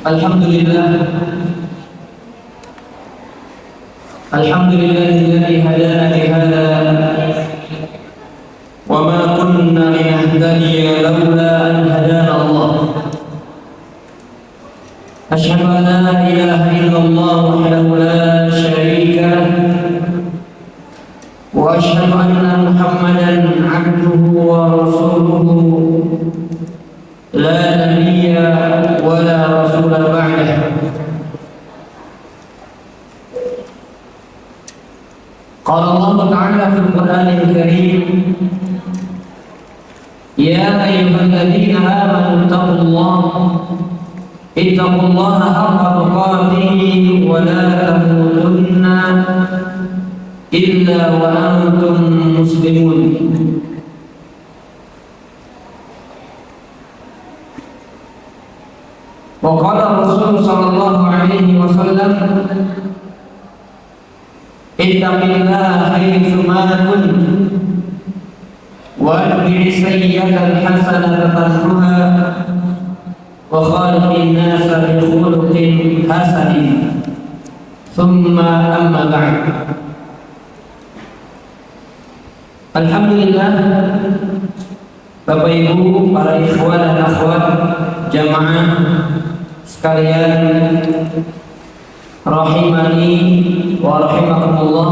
Alhamdulillah Alhamdulillahilladzi hadana li hadza wa ma kunna linahtadiya laula an hadana Allah. Asyhadu an la ilaha illallah wahdahu la syarika lahu wa asyhadu anna Muhammadan 'abduhu wa rasuluhu la nabiyya wa la rasula ba'dahu. Qala Allah Ta'ala fil Qur'anil Karim, ya ayyuhalladzina amanu ittaqullaha haqqa tuqatih wa la tamutunna illa wa antum muslimun. Wa qala Rasul sallallahu alaihi wasallam, ittaqillaha haitsu ma kunt wa atbi'i sayyi'atal hasanata tamhuha wa khaliqin nasa bi khuluqin hasanin. Thumma amma ba'd. Alhamdulillah, Bapak Ibu, para ikhwan dan akhwat jamaah sekalian, rahimani wa rahimakumullah.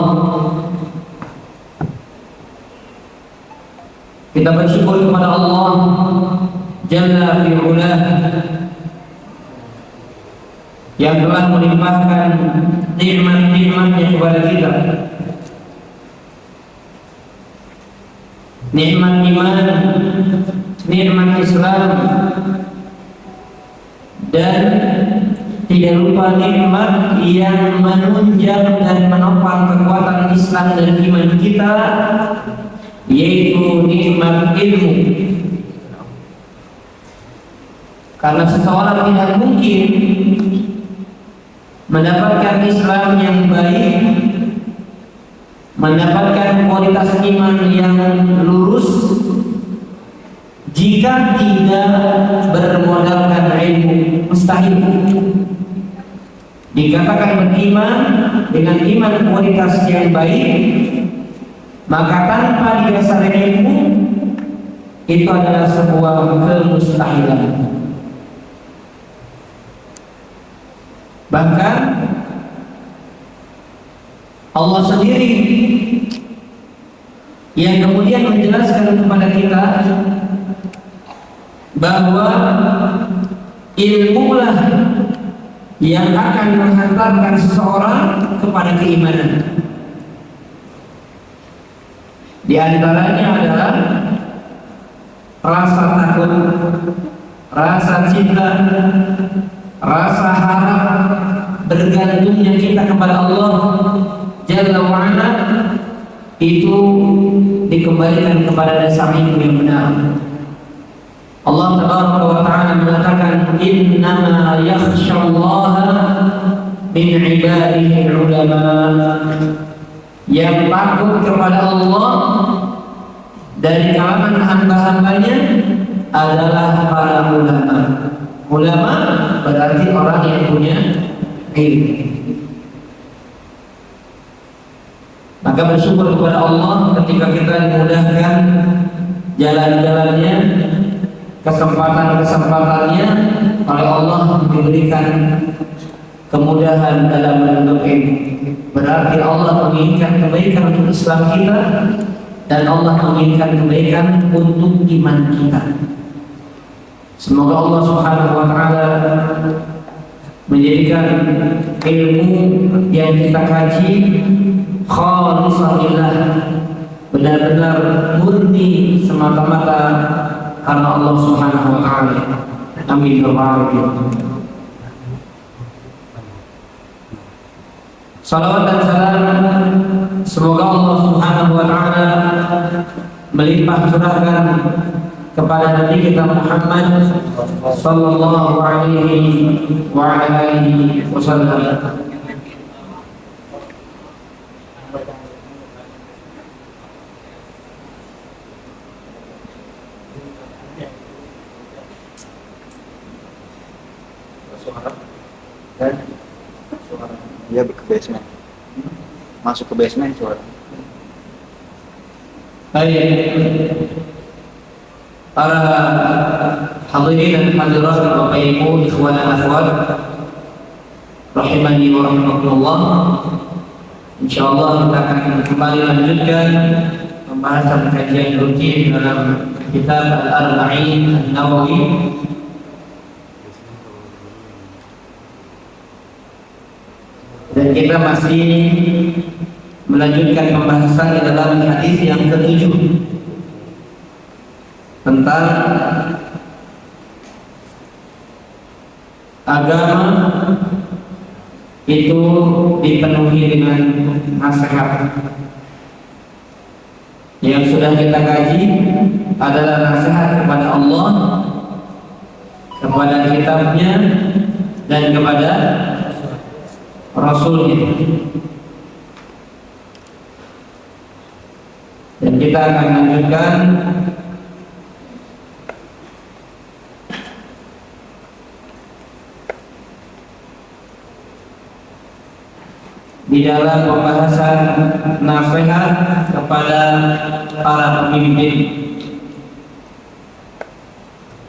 Kita bersyukur kepada Allah Jalla fi'ulah yang telah melimpahkan nikmat-nikmatnya kepada kita. Nikmat iman, nikmat Islam, dan tidak lupa nikmat yang menunjang dan menopang kekuatan Islam dan iman kita, yaitu nikmat ilmu. Karena seseorang tidak mungkin mendapatkan Islam yang baik, mendapatkan kualitas iman yang lurus, jika tidak bermodalkan ilmu. Mustahil. Dikatakan beriman dengan iman kualitas yang baik, maka tanpa didasari ilmu, itu adalah sebuah kemustahilan. Bahkan Allah sendiri yang kemudian menjelaskan kepada kita bahwa ilmulah yang akan menghantarkan seseorang kepada keimanan. Di antaranya adalah rasa takut, rasa cinta, rasa harap, bergantungnya kita kepada Allah Jalla wa'ala, itu dikembalikan kepada dasar ilmu yang benar. Allah Tabaraka wa Ta'ala mengatakan, innama yakhshallaha min ibadihi ulama. Yang takut kepada Allah dari kalangan hamba-hambanya adalah para ulama. Ulama berarti orang yang punya ilmu. Maka bersyukur kepada Allah ketika kita dimudahkan jalan-jalannya, kesempatan-kesempatannya oleh Allah, diberikan kemudahan dalam menuntut ilmu. Berarti Allah menginginkan kebaikan untuk Islam kita, dan Allah menginginkan kebaikan untuk iman kita. Semoga Allah Subhanahu wa Ta'ala menjadikan ilmu yang kita kaji khalisalillah, benar-benar murni semata-mata karena Allah Subhanahu wa Ta'ala. Amin ya rabbal alamin. Salawat dan salam semoga Allah Subhanahu wa Ta'ala melimpah curahkan kepada Nabi kita Muhammad sallallahu alaihi wa alihi wasallam. suara. Dia ke basement. Masuk ke basement suara. Baik, para hadirin dan hadirat Bapak Ibu, ikhwan dan akhwat rahimani wa rahimakumullah. Insyaallah kita akan kembali lanjutkan pembahasan kajian rutin dalam kitab Al-Arba'in An-Nawawi. Dan kita masih melanjutkan pembahasan di dalam hadis yang ke-7 tentang agama itu dipenuhi dengan nasihat. Yang sudah kita kaji adalah nasihat kepada Allah, kepada kitabnya, dan kepada Rasulnya. Dan kita akan lanjutkan di dalam pembahasan nasihat kepada para pemimpin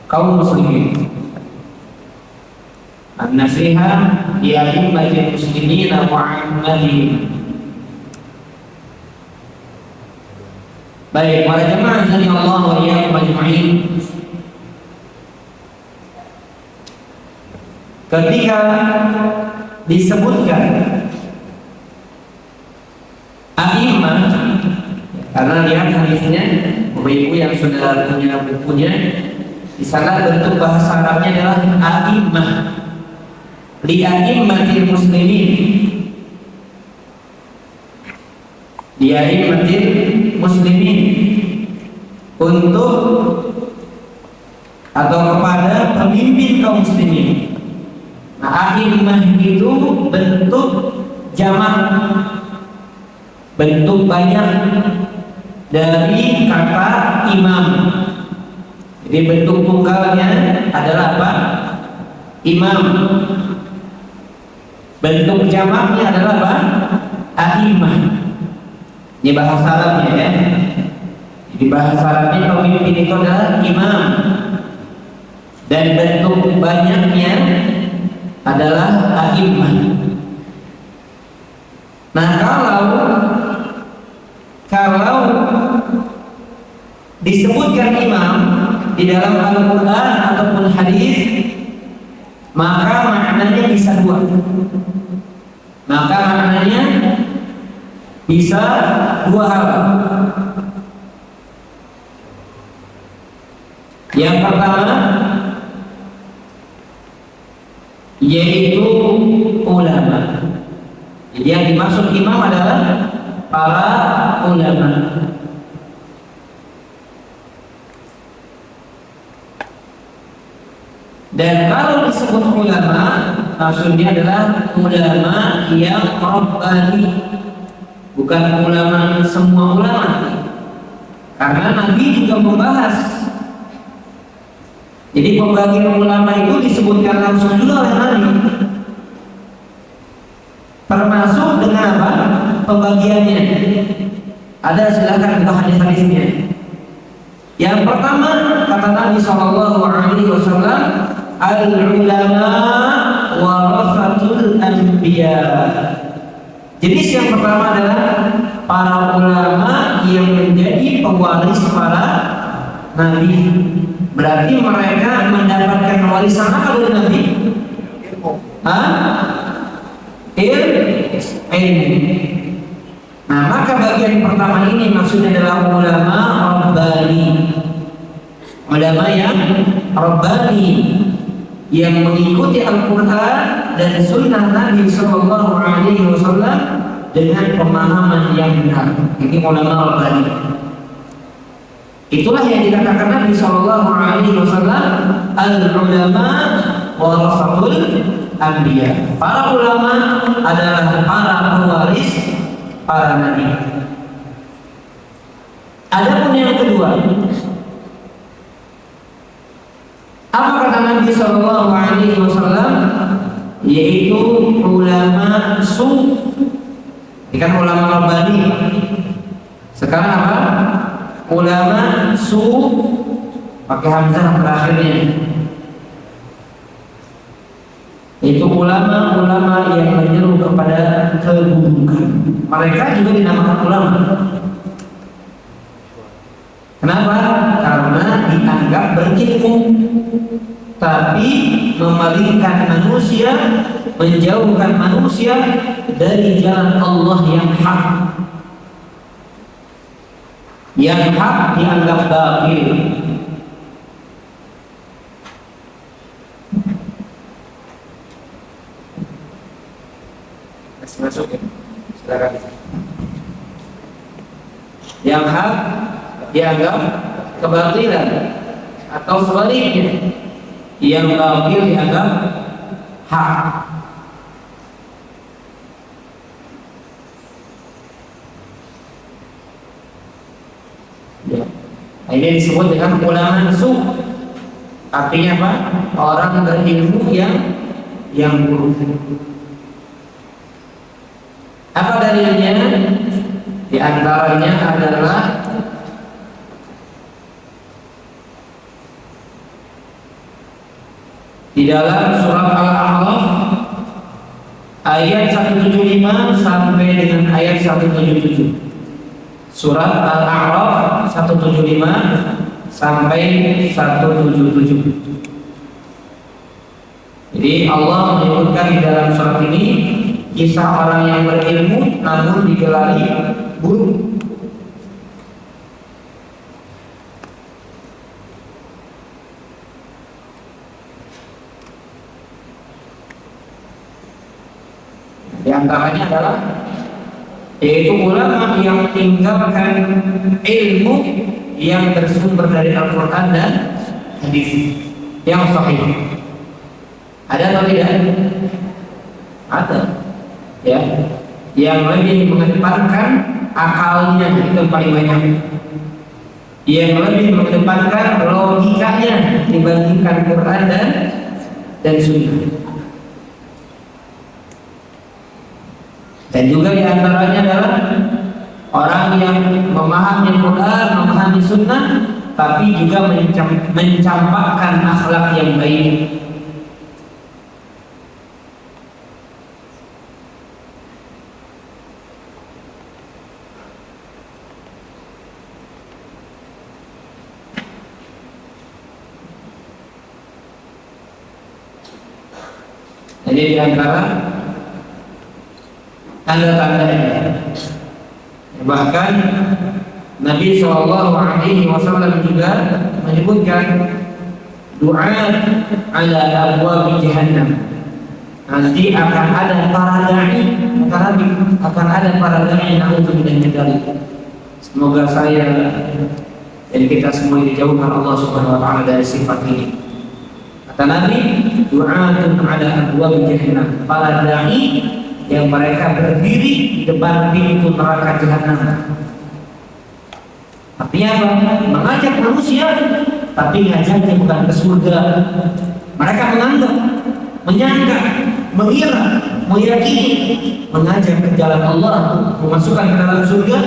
kaum muslimin. An-nasihat li a'immatil muslimin wa 'ammatihim. Baik, para jemaah sekalian Allah wa iyyakum ajma'in. Ketika disebutkan a'immah, karena lihat hadisnya, Bapak Ibu yang sudah punya bukunya, di sana bentuk bahasa Arabnya adalah a'immah. Li a'immatil muslimin. Li a'immatil muslimin, untuk atau kepada pemimpin kaum muslimin. Nah, a'immah itu bentuk jamak, bentuk banyak dari kata imam. Jadi bentuk tunggalnya adalah apa? Imam. Bentuk jamaknya adalah apa? A'immah. Ini bahasa Arabnya ya. Di bahasa Arabnya pemimpin itu adalah imam. Dan bentuk banyaknya adalah a'immah. Nah, kalau disebutkan imam di dalam Al-Quran ataupun hadis, maka maknanya bisa dua. Maka maknanya bisa dua hal. Yang pertama yaitu ulama. Jadi yang dimaksud imam adalah para ulama. Dan kalau disebut ulama, maksudnya adalah ulama yang rabbani, bukan ulama semua ulama. Karena Nabi juga membahas. Jadi pembagian ulama itu disebutkan langsung juga oleh Nabi. Termasuk dengan apa? Pembagiannya. Ada, silakan buka hadis-hadisnya. Yang pertama kata Nabi SAW, al-ulama warasatul anbiya. Jadi yang pertama adalah para ulama yang menjadi pewaris para nabi. Berarti mereka mendapatkan warisan apa dari Nabi? Ilmu. Nah, maka bagian pertama ini maksudnya adalah ulama rabbani. Ulama yang rabbani, yang mengikuti Al-Quran dan Sunnah Nabi SAW dengan pemahaman yang benar. Ini ulama rabbani. Itulah yang dikatakan Nabi SAW, al-ulama warasatul anbiya. Para ulama adalah para pewaris para nabi. Adapun yang kedua, apa kata Nabi SAW? Yaitu ulama ulama su. Ini kan ulama rabbani. Sekarang apa? Ulama su pakai hamzah terakhirnya. Itu ulama-ulama yang menyeru kepada keburukan. Mereka juga dinamakan ulama. Kenapa? Karena dianggap berilmu, tapi memalingkan manusia, menjauhkan manusia dari jalan Allah yang hak. Yang hak dianggap batil. Masuk ya. Silakan. Yang hak dianggap kebatilan, atau sebaliknya, yang batil dianggap hak. Ya. Nah, ini disebut dengan ulama su. Artinya apa? Orang berilmu yang buruk. Apa dalilnya? Di antaranya adalah di dalam surat Al-A'raf ayat 175 sampai dengan ayat 177. Surat Al-A'raf 175 sampai 177. Jadi Allah menyebutkan di dalam surat ini kisah orang yang berilmu namun digelari buruk. Di antaranya adalah yaitu ulama yang meninggalkan ilmu yang bersumber dari Al-Quran dan hadis yang sahih. Ada atau tidak? Ada. Ya, yang lebih mengedepankan akalnya itu paling banyak, yang lebih mengedepankan logikanya dibandingkan Quran dan Sunnah. Dan juga diantaranya adalah orang yang memahami Quran, memahami Sunnah, tapi juga mencampakkan akhlak yang baik. Jadi di antara tanda-tandanya, bahkan Nabi SAW juga menyebutkan doa ala abwab jahannam. Nanti akan ada para dai, akan ada para dai na'udzubillah min dzalik. Semoga saya dan kita semua dijauhkan Allah Subhanahu wa taala dari sifat ini. Kata Nabi, du'atun ala abwab jahannam, para dai yang mereka berdiri di depan pintu neraka jahanam. Artinya apa? Mengajak manusia, tapi ngajaknya bukan ke surga. Mereka menganggap, menyangka, mengira, meyakini mengajak ke jalan Allah, memasukkan ke dalam surga,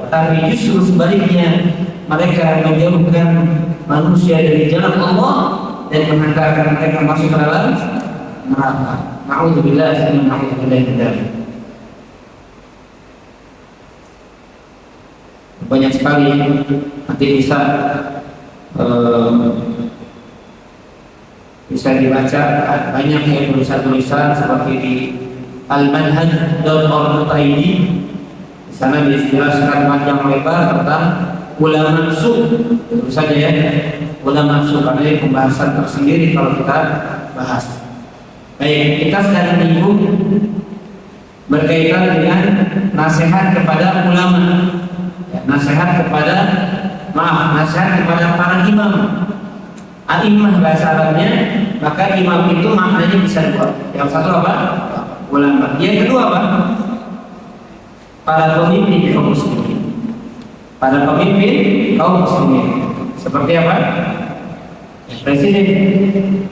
tapi justru sebaliknya mereka menjauhkan manusia dari jalan Allah dan menghantarkan mereka masuk ke dalam neraka. Na'udzubillah min dzalik. Banyak sekali nanti bisa dibaca, banyak yang tulisan-tulisan seperti di al-manhaj.org.id. Di sana dijelaskan panjang lebar tentang ulama su. Tentu saja ya, ulama su, karena ini pembahasan tersendiri kalau kita bahas. Baik, kita sedang menyinggung berkaitan dengan nasihat kepada ulama, ya, nasihat kepada para imam. A'imah bahasa Arabnya, maka imam itu maknanya bisa dua. Yang satu apa? Ulama. Yang kedua apa? Para pemimpin kaum muslimin. Para pemimpin kaum muslimin. Seperti apa? Presiden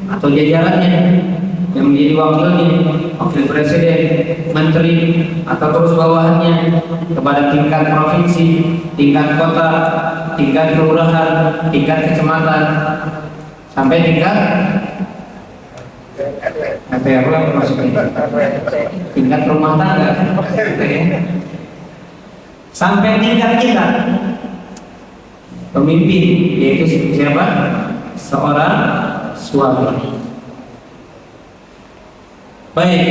atau jajarannya. yang menjadi wakilnya, wakil presiden, menteri, atau terus bawahannya kepada tingkat provinsi, tingkat kota, tingkat kelurahan, tingkat kecamatan, sampai tingkat RW maksudnya tingkat rumah tangga, sampai tingkat kita pemimpin, yaitu siapa? Seorang suami. Baik,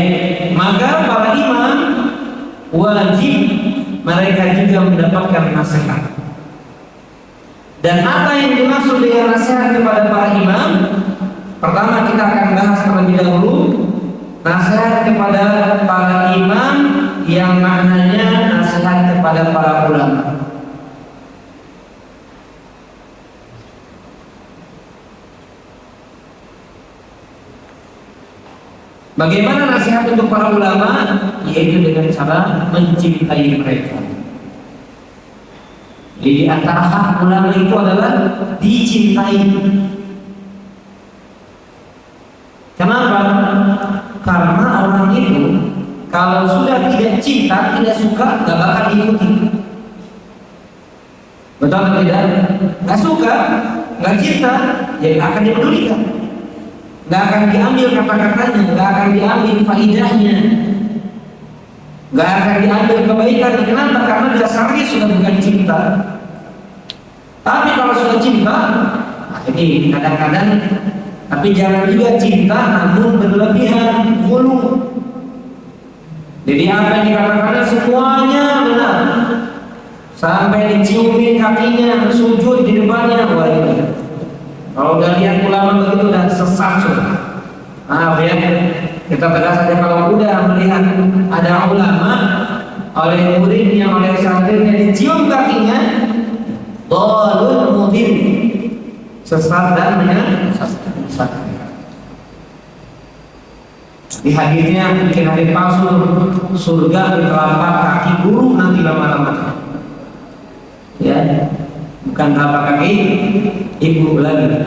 maka para imam wajib mereka juga mendapatkan nasihat. Dan apa yang dimaksud dengan nasihat kepada para imam? Pertama kita akan bahas terlebih dahulu nasihat kepada para imam yang maknanya nasihat kepada para ulama. Bagaimana nasihat untuk para ulama? Yaitu dengan cara mencintai mereka. Jadi antara hak ulama itu adalah dicintai. Kenapa? Karena orang itu kalau sudah tidak cinta, tidak suka, gak bakal diikuti. Betul atau tidak? Gak suka, gak cinta, ya gak akan dipedulikan. Gak akan diambil kata-katanya, gak akan diambil faidahnya, gak akan diambil kebaikannya. Kenapa? Karena dasarnya sudah bukan cinta. Tapi kalau sudah cinta, ini kadang-kadang, tapi jangan juga cinta namun berlebihan, hulu. Jadi apa yang dikatakan semuanya benar, sampai diciumin kakinya, sujud di depannya, wah ini. Kalau udah lihat ulama begitu udah sesat sudah. Maaf ya, kita tegas saja kalau udah melihat ada ulama oleh muridnya, oleh santrinya dicium kakinya, dhalul mubin, sesat dan menyesat. Di hadisnya bikin hadis palsu, surga di telapak kaki guru nanti lama-lama. Ya, bukan telapak kaki ibu lagi.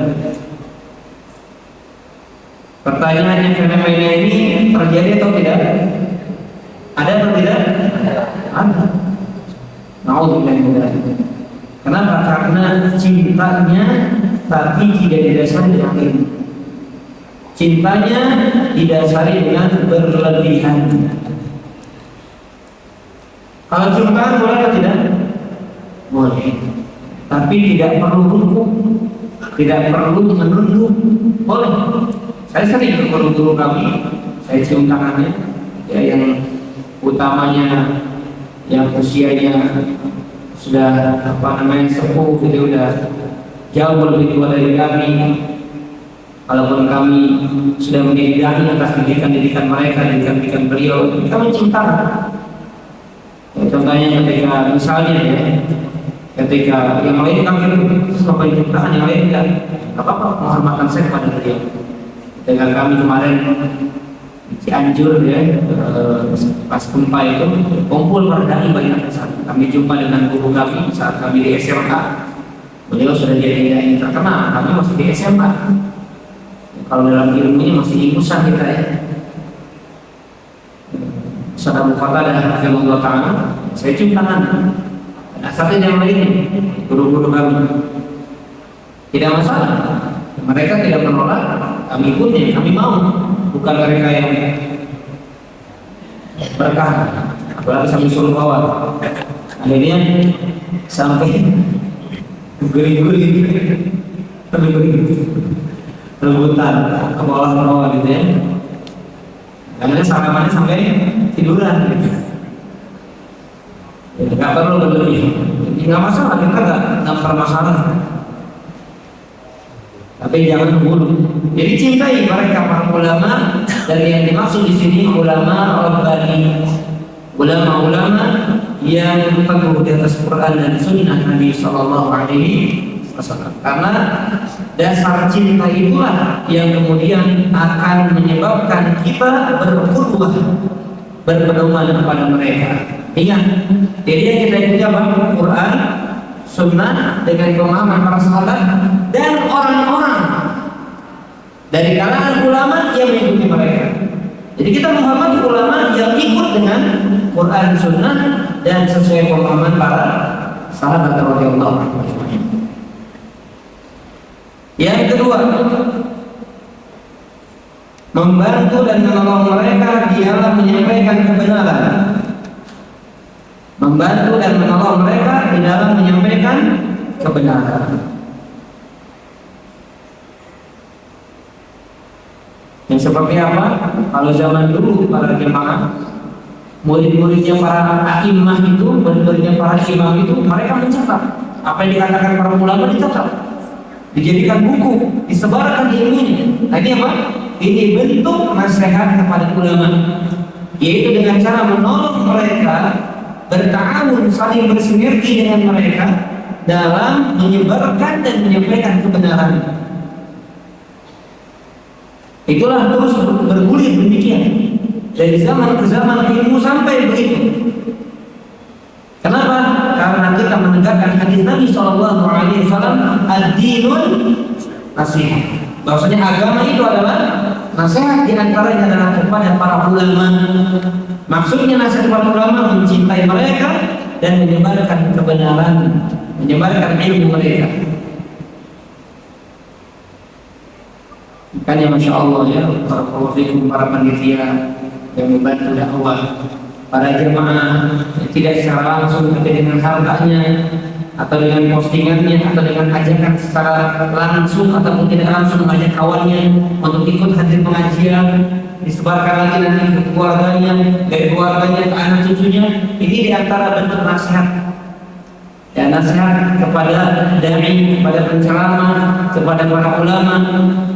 Pertanyaannya, fenomena ini terjadi atau tidak? Ada atau tidak? Ada. Nauzubillah. Kenapa? Karena cintanya tapi tidak didasari dengan ilmu. Cintanya didasari dengan berlebihan. Kalau cinta boleh atau tidak? Boleh. Tapi tidak perlu rukuk, tidak perlu menunduk. Boleh. Saya sering ke guru-guru kami, saya cium tangannya, ya yang utamanya yang usianya sudah sepuh, gitu, udah jauh lebih tua dari kami. Walaupun kami sudah menjadi dai atas didikan mereka, didikan beliau, kami cinta. Ya, contohnya ketika misalnya ya, ketika yang lain kami sampai cintaan, yang lain tidak apa-apa, menghormatkan saya kepada beliau. Dengan kami kemarin Cianjur ya, pas gempa itu kumpul para dai banyak kesana. Kami jumpa dengan guru kami saat kami di SMA. Beliau sudah jadi dai terkenal, kami masih di SMA. Kalau dalam ilmunya masih ingusan kita ya. Saudara Muqaddam Hafizullah Ta'ala, saya cium tangan. Nah, satu yang lain, guru-guru kami tidak masalah. Mereka tidak menolak, kami ikutnya, kami mau. Bukan mereka yang berkah, apalagi sampai suruh bawa. Akhirnya sampai gurih-gurih, rebutan ke bawah gitu ya. Akhirnya salamannya sampai tiduran gitu. Nggak perlu berlebih, nggak masalah, kita nggak permasalahan. Tapi jangan bunuh. Jadi cintai mereka para ulama, dan yang dimaksud di sini ulama rabbani, ulama-ulama yang teguh di atas Quran dan Sunnah Nabi Sallallahu Alaihi Wasallam. Karena dasar cinta itulah yang kemudian akan menyebabkan kita berkurwah, berpedoman kepada mereka. Ingat, jadi yang kita ikuti apa? Quran, Sunnah dengan pemahaman para sahabat dan orang-orang dari kalangan ulama yang mengikuti mereka. Jadi kita menghormati ulama yang ikut dengan Quran Sunnah dan sesuai pemahaman para sahabat radhiyallahu anhum. Yang kedua, membantu dan menolong mereka di dalam menyampaikan kebenaran. Membantu dan menolong mereka di dalam menyampaikan kebenaran. Yang seperti apa? Kalau zaman dulu para jemaah, murid-muridnya para a'immah itu, murid-muridnya para imam itu, mereka mencatat apa yang dikatakan para ulama, dicatat, dijadikan buku, disebarkan ilmunya. Nah, ini apa? Ini bentuk nasihat kepada ulama, yaitu dengan cara menolong mereka, berta'awun, saling bersinergi dengan mereka dalam menyebarkan dan menyampaikan kebenaran. Itulah terus bergulir demikian dari zaman ke zaman, ilmu sampai begitu. Kenapa? Karena kita menegakkan hadis Nabi SAW, ad-dinun nasihat. Bahwasanya agama itu adalah nasihat, di antaranya adalah kepada para ulama. Maksudnya nasihat para ulama mencintai mereka dan menyebarkan kebenaran, menyebarkan ilmu mereka. Kan ya, Masya Allah ya, para panitia yang membantu dakwah, para jemaah tidak secara langsung tapi dengan hartanya atau dengan postingannya atau dengan ajakan secara langsung ataupun tidak langsung mengajak kawannya untuk ikut hadir pengajian, disebarkan lagi nanti ke keluarganya, dari keluarganya ke anak cucunya. Ini diantara bentuk nasihat. Ya, nasihat kepada dai, kepada penceramah, kepada para ulama.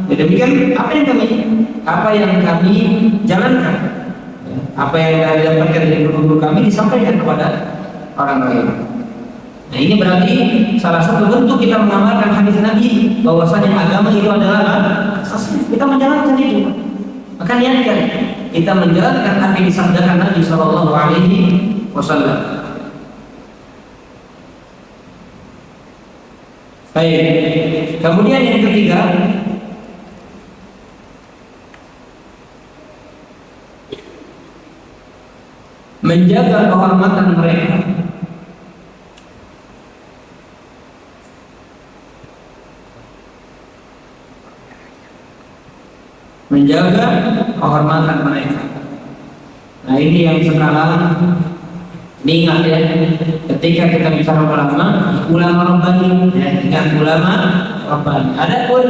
Ya, demikian apa yang kami jalankan, ya, apa yang didapatkan dari guru-guru kami disampaikan kepada orang lain. Nah, ini berarti salah satu bentuk kita mengamalkan hadis Nabi bahwasanya agama itu adalah kita menjalankan itu. Maka niatkan kita menjalankan apa yang disabdakan Nabi Shallallahu Alaihi Wasallam. Baik. Kemudian yang ketiga, menjaga kehormatan mereka. Menjaga kehormatan mereka. Nah, ini yang sekarang diingat ya, ketika kita bicara ulama rabbani, ya, ingat ulama rabbani. Adapun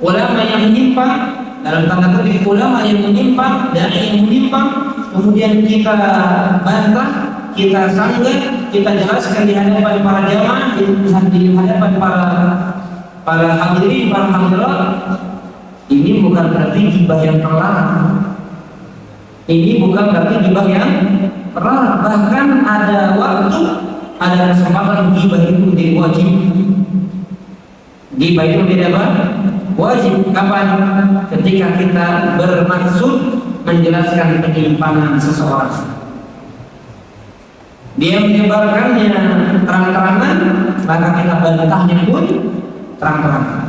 ulama yang menyimpang, dalam tanda kutip ulama yang menyimpang, dari yang menyimpang, kemudian kita bantah, kita sanggah, kita jelaskan di hadapan para jamaah, di hadapan para hadirin, para hadirat. Ini bukan berarti gibah yang terlarang. Ini bukan berarti gibah yang terlarang. Bahkan ada waktu, ada kesempatan gibah itu menjadi wajib. Gibah itu menjadi apa? Wajib. Kapan? Ketika kita bermaksud menjelaskan penyimpangan seseorang. Dia menyebarkannya terang-terangan, maka kita bantahnya pun terang-terangan.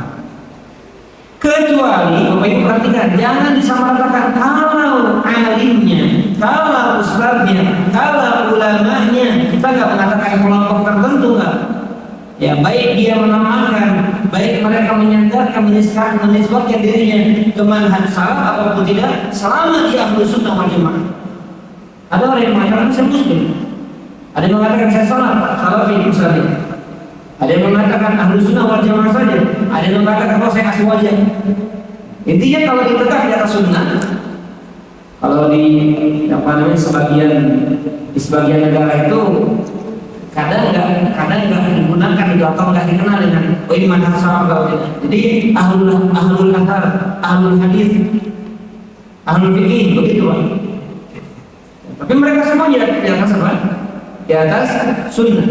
Kecuali, Bapak Ibu perhatikan, jangan disamaratakan. Kalau alimnya, kalau ustadznya, kalau ulamanya, kita nggak mengatakan kelompok tertentu, nggak. Ya, baik dia menamakan, baik mereka menyandarkan, menisbatkan dirinya ke manhaj salaf ataupun tidak, selama dia Ahlus Sunnah wal Jamaah. Ada orang yang mengatakan saya Muslim, ada yang mengatakan saya salafi misalnya. Ada yang mengatakan Ahlus Sunnah wal Jamaah saja, ada yang mengatakan saya asli wajah. Intinya kalau ditegak di atas sunnah, kalau di sebagian negara itu kadang nggak digunakan itu atau nggak dikenal dengan ini manhaj salaf atau tidak. Jadi ahlul athar, ahlul hadis, ahlul fikih begitu Pak. Tapi mereka semua di atas apa? Di atas sunnah.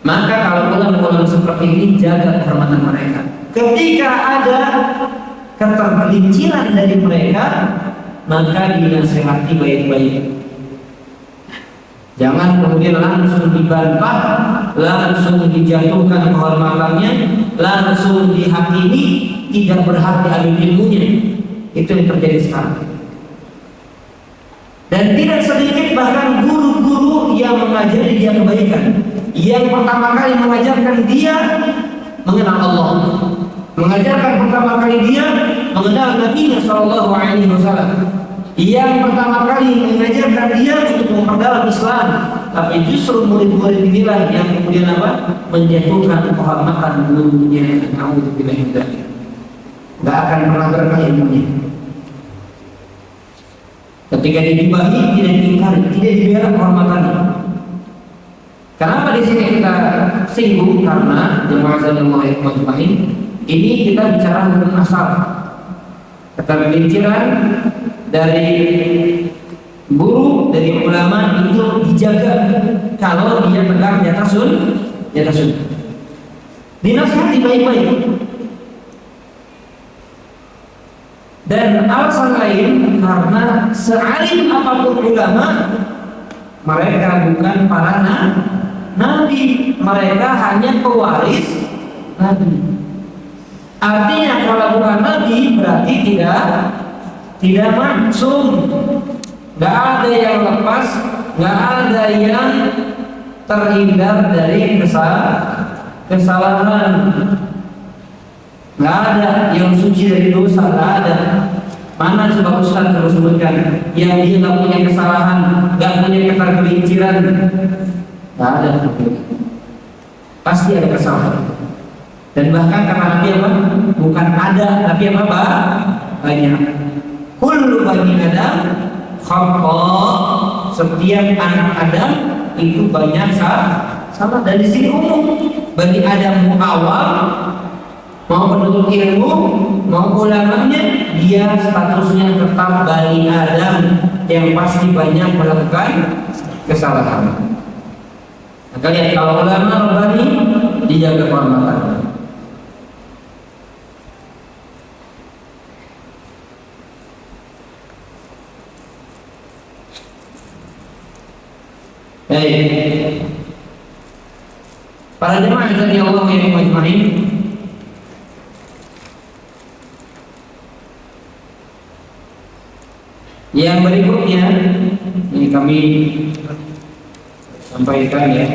Maka kalau ulama-ulama seperti ini, jaga kehormatan mereka. Ketika ada ketergelinciran dari mereka, maka dinasihati baik-baik. Jangan kemudian langsung dibantah langsung dijatuhkan kehormatannya, langsung dihakimi, tidak berhak diambil ilmunya. Itu yang terjadi sekarang. Dan tidak sedikit bahkan guru-guru yang mengajari dia kebaikan, yang pertama kali mengajarkan dia mengenal Allah, mengajarkan pertama kali dia mengenal Nabi Sallallahu Alaihi Wasallam, yang pertama kali mengajarkan dia untuk memperdalam Islam. Tapi justru murid-murid inilah yang kemudian apa? Menjatuhkan kehormatan gurunya. Nauzubillah min dzalik. Enggak akan pernah berkah ilmunya. Ketika digibahi, tidak diingkari, tidak dibela kehormatannya. Kenapa di sini kita singgung? Karena jemaah sallallahu alaihi wasallam ini kita bicara hukum asal. Ketergelinciran dari guru, dari ulama itu dijaga kalau dia tegak di atas sunnah. Dinasihati baik-baik. Dan alasan lain karena sealim apapun ulama, mereka bukan para nabi, mereka hanya pewaris nabi. Artinya kalau bukan nabi berarti tidak maksum. Nggak ada yang lepas, nggak ada yang terhindar dari kesalahan. Nggak ada yang suci dari dosa, nggak ada. Mana coba Ustaz terus sebutkan yang dia nggak punya kesalahan, nggak punya ketergelinciran? Nggak ada. Pasti ada kesalahan. Dan bahkan kata Nabi apa? Bukan ada, tapi apa? Banyak. Kullu bani Adam khata'. Setiap anak Adam itu banyak salah. Dan di sini umum. Bani Adam awal, mau penuntut ilmu, mau ulamanya, dia statusnya tetap Bani Adam yang pasti banyak melakukan kesalahan. Maka lihat kalau ulama Rabbani dijaga kehormatannya. Baik. Para jemaah yang Allah majma'in, yang berikutnya ini kami sampaikan ya.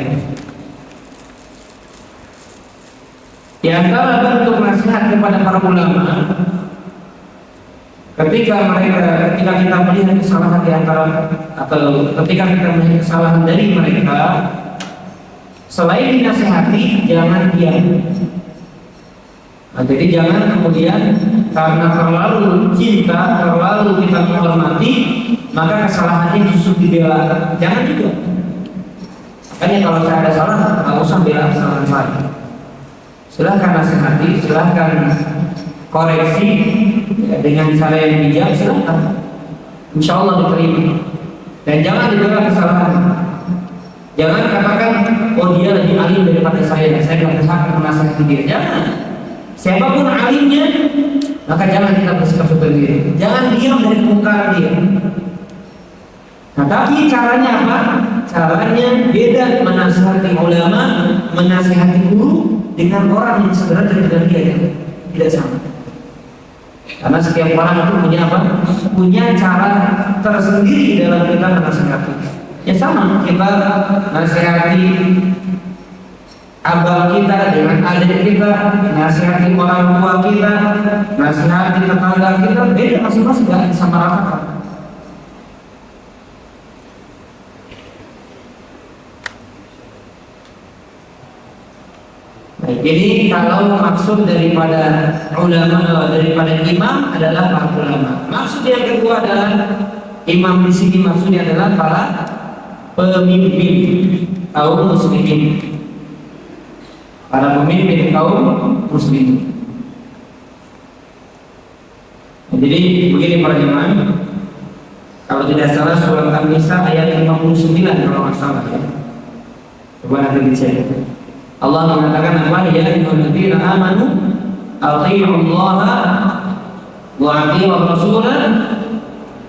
Di antara bentuk nasihat kepada para ulama ketika kita melihat kesalahan di antara atau ketika kita melihat kesalahan dari mereka, selain dinasihati jangan diam. Nah, jadi jangan kemudian karena terlalu cinta, terlalu kita menghormati, maka kesalahannya justru dibela. Jangan juga. Makanya kalau saya ada salah, nggak usah bela kesalahan saya. Silahkan nasihati, silahkan koreksi ya, dengan cara yang bijak, silahkan. Insya Allah diterima. Dan jangan dibela kesalahan. Jangan katakan, oh dia lebih alim daripada saya nggak bisa menasihati dia. Jangan. Siapapun alimnya, maka jangan kita bersikap seperti itu. Jangan diam dari permukaan dia. Nah, tapi caranya apa? Caranya beda menasihati ulama, menasihati guru dengan orang yang sebenarnya dengan dia tidak sama. Karena setiap orang itu punya apa? Punya cara tersendiri dalam kita menasihati. Ya sama, kita nasihati abang kita dengan adik kita, nasihati orang tua kita, nasihati tetangga kita, beda masing-masing, gak sama rata. Baik, ini kalau maksud daripada ulama, daripada imam adalah para ulama. Maksud yang kedua adalah imam di sini maksudnya adalah para pemimpin kaum muslimin. Para pemimpin kaum muslimin. Jadi begini para jemaah, kalau tidak salah surat An-Nisa ayat 59 kalau nggak salah ya. Coba nanti dicek. Allah mengatakan apa? Ya ayyuhalladzina amanu athi'ullaha wa athi'ur rasulah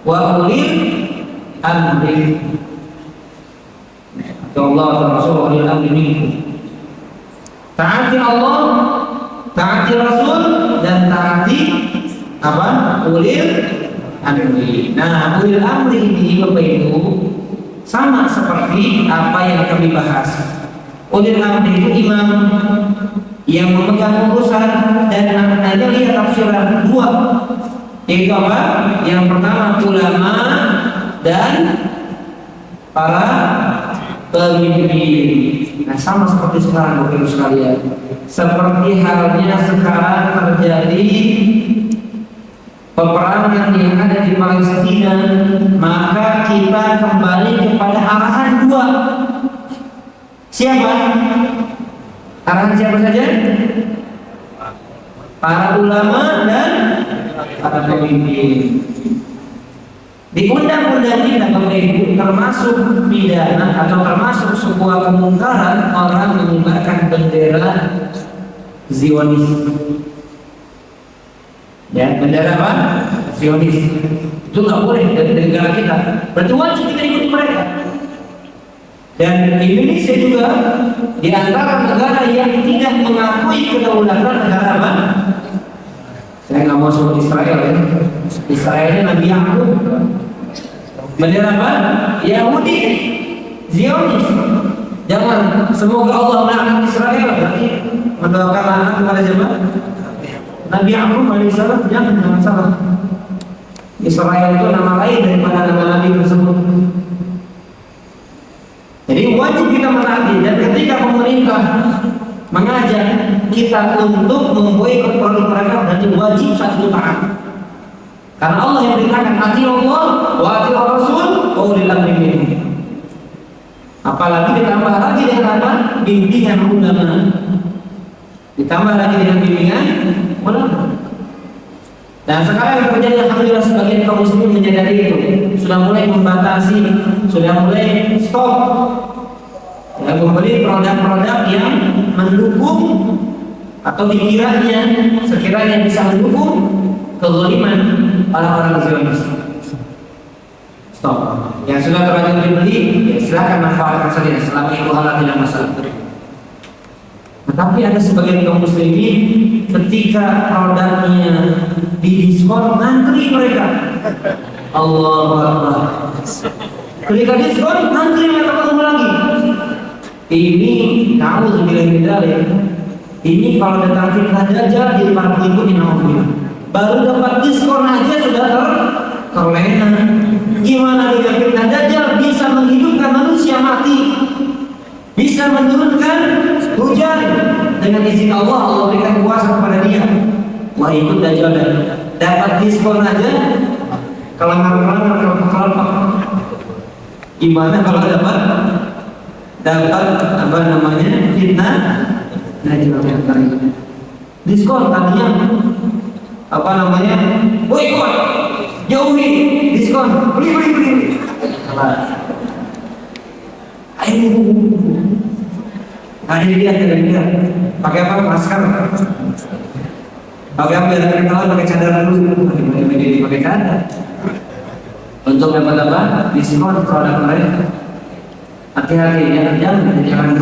wa ulil amri. Allah dan Rasul ulil amri minkum. Taati Allah, taati Rasul, dan taati apa? Ulil amri. Nah, ulil amri ini Bapak Ibu sama seperti apa yang kami bahas. Ulil amri itu imam yang memegang urusan, dan ada lihat tafsiran dua, yaitu apa? Yang pertama ulama dan para pemimpin. Nah, sama seperti sekarang Bapak Ibu sekalian. Seperti halnya sekarang terjadi peperangan yang ada di Palestina, maka kita kembali kepada arahan dua. Siapa? Arahan siapa saja? Para ulama dan para pemimpin. Di undang-undang kita Bapak Ibu termasuk pidana atau termasuk sebuah kemungkaran orang mengibarkan bendera Zionis. Ya, bendera apa? Zionis. Itu nggak boleh dari negara kita. Berarti wajib kita ikuti mereka. Dan Indonesia juga di antara negara yang tidak mengakui kedaulatan negara apa? Saya nggak mau sebut Israel ya. Israel ini Nabi Yakub. Bendera apa? Yahudi, Zionis. Jangan. Semoga Allah melaknat Israel. Berarti mendoakan anak kepada siapa? Nabi Yakub alaihissalam. Jangan salah. Israel itu nama lain daripada nama Nabi tersebut. Jadi wajib kita menaati, dan ketika pemerintah mengajak kita untuk memboikot produk mereka, berarti wajib saat itu taat. Karena Allah yang beritakan ati Allah wa ati Rasul wa ulil amri minkum. Apalagi ditambah lagi dengan apa? Bimbingan ulama. Ditambah lagi dengan bimbingan ulama. Dan sekarang yang terjadi, alhamdulillah sebagian kaum muslimin menyadari itu, sudah mulai membatasi, sudah mulai stop dan membeli produk-produk yang mendukung atau sekiranya bisa mendukung kezaliman orang-orang Zionis. Stop. Yang sudah terlanjur dibeli, ya silakan manfaatkan saja selama itu halal, tidak masalah. Tetapi ada sebagian kaum muslimin ketika produknya didiskon, ngantri mereka. Allahu Akbar. Ketika diskon, ngantri mereka ketemu lagi. Ini na'udzubillah. Ini kalau datang fitnah dajjal jadi para pengikutnya, na'udzubillah. Baru dapat diskon aja sudah terlena. Gimana dengan fitnah dajjal bisa menghidupkan manusia mati, bisa menurunkan hujan dengan izin Allah, Allah berikan kuasa kepada dia. Wah, ikut dajjal dapat diskon aja, kelompok. Gimana kalau dapat apa namanya fitnah dajjal? Diskon tadinya apa namanya? Boikot, jauhi, diskon, beli. Ayo, ada dia, pakai apa? Masker. Pakai apa? Biar kita pakai cadar dulu. Pakai cadar. Untuk dapat apa? Diskon produk mereka. Hati-hati, jangan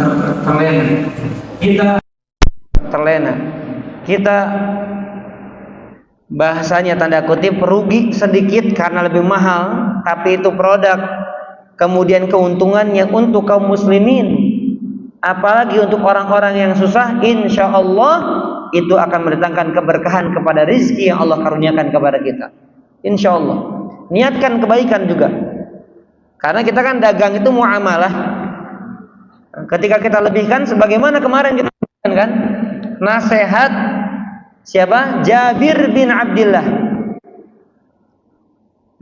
terlena. Kita bahasanya tanda kutip rugi sedikit karena lebih mahal, tapi itu produk, kemudian keuntungannya untuk kaum muslimin, apalagi untuk orang-orang yang susah, insya Allah itu akan mendatangkan keberkahan kepada rizki yang Allah karuniakan kepada kita. Insya Allah. Niatkan kebaikan juga, karena kita kan dagang itu muamalah. Ketika kita lebihkan, sebagaimana kemarin kita lebihkan kan, nasihat siapa? Jabir bin Abdullah.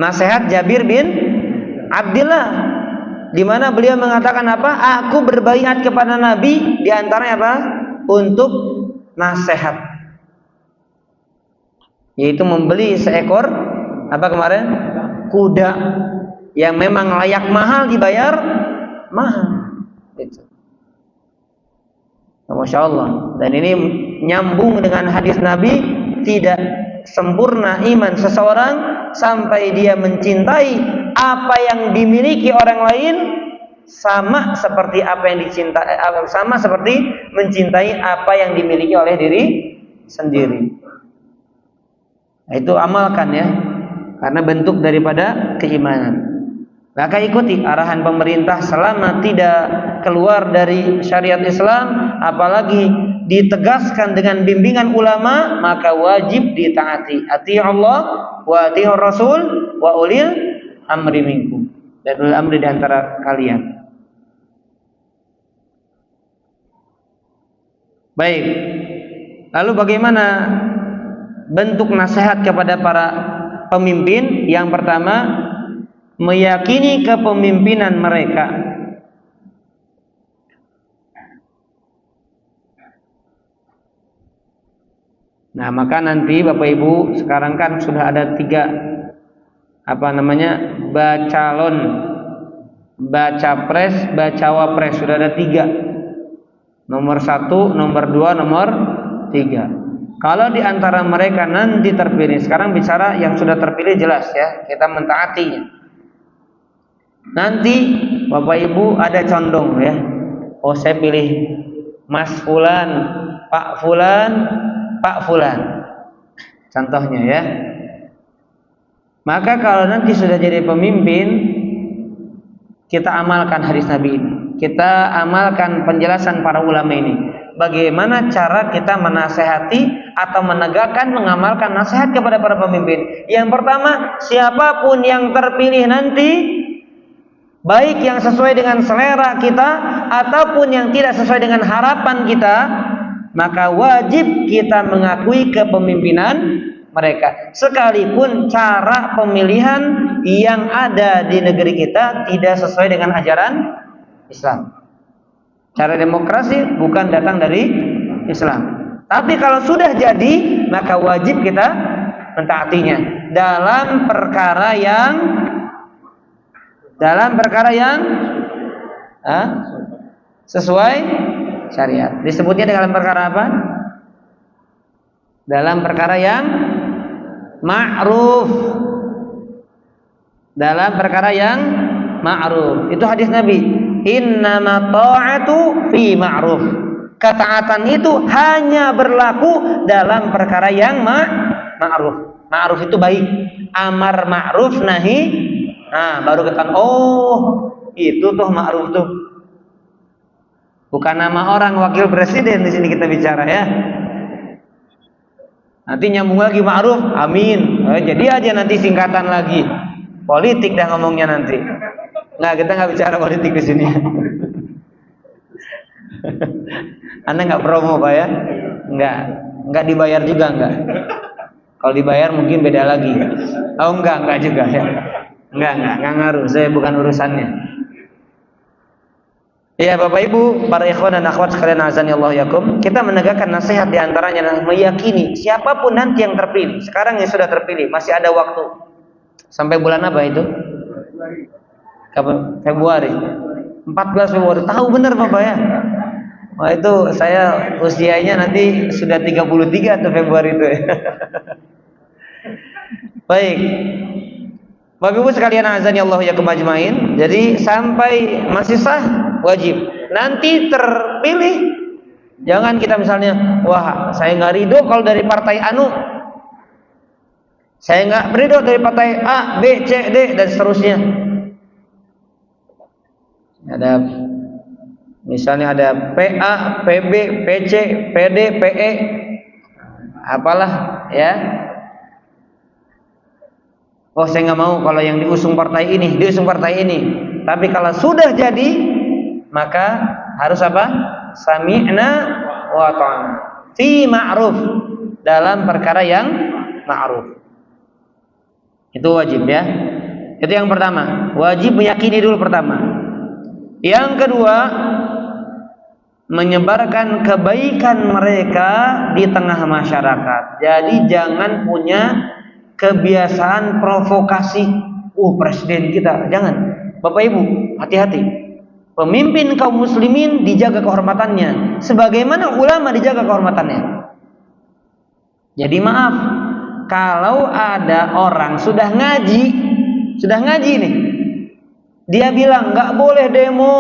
Nasihat Jabir bin Abdullah, di mana beliau mengatakan apa? Aku berbaiat kepada Nabi, di antaranya apa? Untuk nasihat, yaitu membeli seekor apa kemarin? Kuda yang memang layak mahal, dibayar mahal. Itu. Masya Allah. Dan ini nyambung dengan hadis Nabi, tidak sempurna iman seseorang sampai dia mencintai apa yang dimiliki orang lain sama seperti apa yang dicintai, sama seperti mencintai apa yang dimiliki oleh diri sendiri. Nah, itu amalkan ya, karena bentuk daripada keimanan. Maka ikuti arahan pemerintah selama tidak keluar dari syariat Islam, apalagi ditegaskan dengan bimbingan ulama, maka wajib ditaati. Atii'u Allah wa atii'ur Rasul wa ulil amri minkum. Dan ulil amri di antara kalian. Baik. Lalu bagaimana bentuk nasihat kepada para pemimpin? Yang pertama, meyakini kepemimpinan mereka. Nah, maka nanti Bapak Ibu, sekarang kan sudah ada 3 bacalon, bacapres, bacawapres, sudah ada 3. Nomor 1, nomor 2, nomor 3. Kalau di antara mereka nanti terpilih, sekarang bicara yang sudah terpilih jelas ya, kita mentaatinya. Nanti Bapak Ibu ada condong ya, oh saya pilih Mas Fulan, Pak Fulan, Pak Fulan, contohnya ya. Maka kalau nanti sudah jadi pemimpin, kita amalkan hadis Nabi ini, kita amalkan penjelasan para ulama ini. Bagaimana cara kita menasehati atau menegakkan, mengamalkan nasihat kepada para pemimpin? Yang pertama, siapapun yang terpilih nanti, baik yang sesuai dengan selera kita ataupun yang tidak sesuai dengan harapan kita, maka wajib kita mengakui kepemimpinan mereka, sekalipun cara pemilihan yang ada di negeri kita tidak sesuai dengan ajaran Islam. Cara demokrasi bukan datang dari Islam. Tapi kalau sudah jadi, maka wajib kita mentaatinya dalam perkara yang sesuai syariat. Disebutnya dalam perkara apa? Dalam perkara yang ma'ruf. Dalam perkara yang ma'ruf. Itu hadis Nabi. Innama ta'atu fi ma'ruf. Ketaatan itu hanya berlaku dalam perkara yang ma'ruf. Ma'ruf itu baik. Amar ma'ruf nahi. Nah, baru ketahuan, oh, itu tuh ma'ruf tuh. Bukan nama orang, wakil presiden di sini kita bicara ya. Nanti nyambung lagi ma'ruf, amin. Jadi aja nanti singkatan lagi. Politik dah ngomongnya nanti. Nah, kita nggak bicara politik di sini. Anda nggak promo Pak ya? Nggak dibayar juga nggak? Kalau dibayar mungkin beda lagi. Oh nggak juga ya. Nggak ngaruh. Saya bukan urusannya. Ya Bapak Ibu, para ikhwan dan akhwat sekalian azani Allah yakum, kita menegakkan nasihat diantaranya adalah meyakini siapapun nanti yang terpilih. Sekarang yang sudah terpilih masih ada waktu sampai bulan apa itu? Februari. 14 Februari. Tahu benar Bapak ya? Wah itu saya usianya nanti sudah 33 tuh Februari itu ya. Baik. Bapak Ibu sekalian azani Allah yakum ajmain. Jadi sampai masih sah wajib. Nanti terpilih, jangan kita misalnya, wah saya nggak ridho kalau dari partai anu, saya nggak ridho dari partai A, B, C, D dan seterusnya. Ada misalnya ada PA, PB, PC, PD, PE, apalah ya. Oh saya nggak mau kalau yang diusung partai ini. Tapi kalau sudah jadi, maka harus apa? Sami'na wa ta'na fi ma'ruf, dalam perkara yang ma'ruf. Itu wajib ya. Itu yang pertama. Wajib meyakini dulu pertama. Yang kedua, menyebarkan kebaikan mereka di tengah masyarakat. Jadi jangan punya kebiasaan provokasi. Presiden kita, jangan. Bapak Ibu, hati-hati. Pemimpin kaum muslimin dijaga kehormatannya, sebagaimana ulama dijaga kehormatannya. Jadi maaf, kalau ada orang sudah ngaji nih, Dia bilang nggak boleh demo,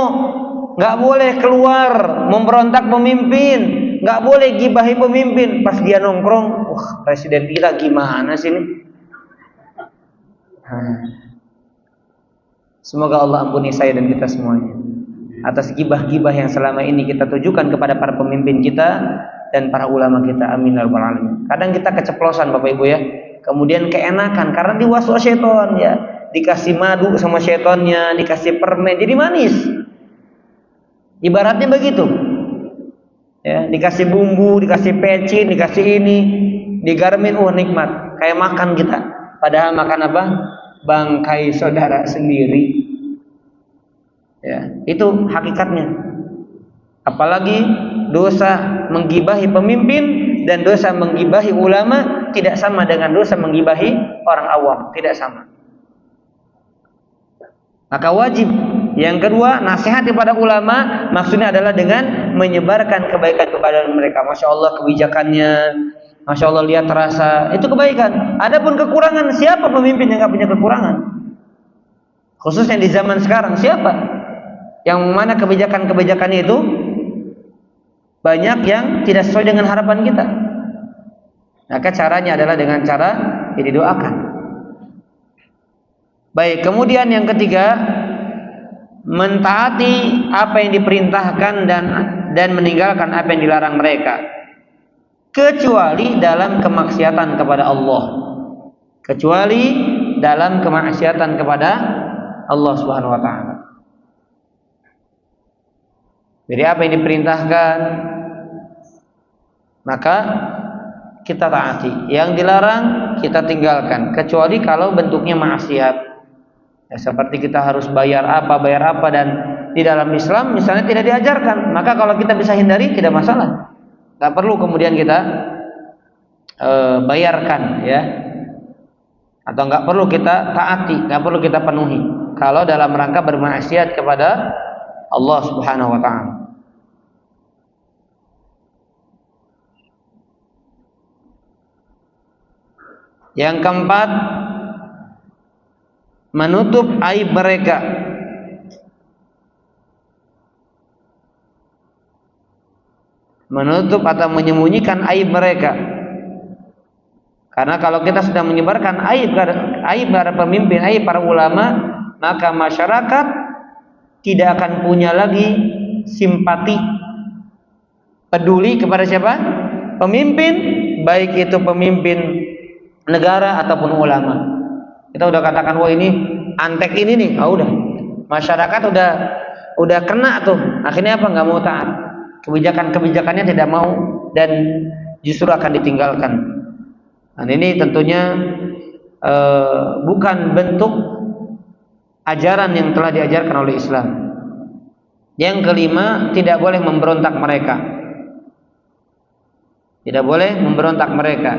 nggak boleh keluar memberontak pemimpin, nggak boleh gibahi pemimpin. Pas dia nongkrong, wah presiden kita gimana sih ini? Semoga Allah ampuni saya dan kita semuanya atas gibah-gibah yang selama ini kita tujukan kepada para pemimpin kita dan para ulama kita. Amin ya rabbal alamin. Kadang kita keceplosan Bapak Ibu ya, kemudian keenakan karena diwaswas syaitan ya, dikasih madu sama syaitannya, dikasih permen jadi manis. Ibaratnya begitu. Ya, dikasih bumbu, dikasih pecin, dikasih ini, digarmin, nikmat, kayak makan kita. Padahal makan apa? Bangkai saudara sendiri. Ya, itu hakikatnya. Apalagi dosa menggibahi pemimpin dan dosa menggibahi ulama tidak sama dengan dosa menggibahi orang awam, tidak sama. Maka wajib yang kedua, nasihat kepada ulama maksudnya adalah dengan menyebarkan kebaikan kepada mereka. Masya Allah kebijakannya, Masya Allah lihat terasa, itu kebaikan. Adapun kekurangan, siapa pemimpin yang gak punya kekurangan? Khususnya di zaman sekarang, siapa? Yang mana kebijakan-kebijakannya itu banyak yang tidak sesuai dengan harapan kita. Maka caranya adalah dengan cara yang didoakan. Baik, kemudian yang ketiga, mentaati apa yang diperintahkan dan meninggalkan apa yang dilarang mereka, kecuali dalam kemaksiatan kepada Allah. Kecuali dalam kemaksiatan kepada Allah Subhanahu wa taala. Jadi apa yang diperintahkan maka kita taati, yang dilarang kita tinggalkan, kecuali kalau bentuknya maksiat. Ya, seperti kita harus bayar apa dan di dalam Islam misalnya tidak diajarkan, maka kalau kita bisa hindari tidak masalah. Tak perlu kemudian kita bayarkan ya. Atau nggak perlu kita taati, nggak perlu kita penuhi kalau dalam rangka bermaksiat kepada Allah Subhanahu wa taala. Yang keempat, menutup aib mereka. Menutup atau menyembunyikan aib mereka. Karena kalau kita sudah menyebarkan aib para pemimpin, aib para ulama, maka masyarakat tidak akan punya lagi simpati, peduli kepada siapa? Pemimpin, baik itu pemimpin negara ataupun ulama. Kita udah katakan, wah ini antek ini nih, udah masyarakat udah kena tuh. Akhirnya apa? Nggak mau taat. Kebijakannya tidak mau dan justru akan ditinggalkan. Dan ini tentunya bukan bentuk ajaran yang telah diajarkan oleh Islam. Yang kelima, tidak boleh memberontak mereka. Tidak boleh memberontak mereka.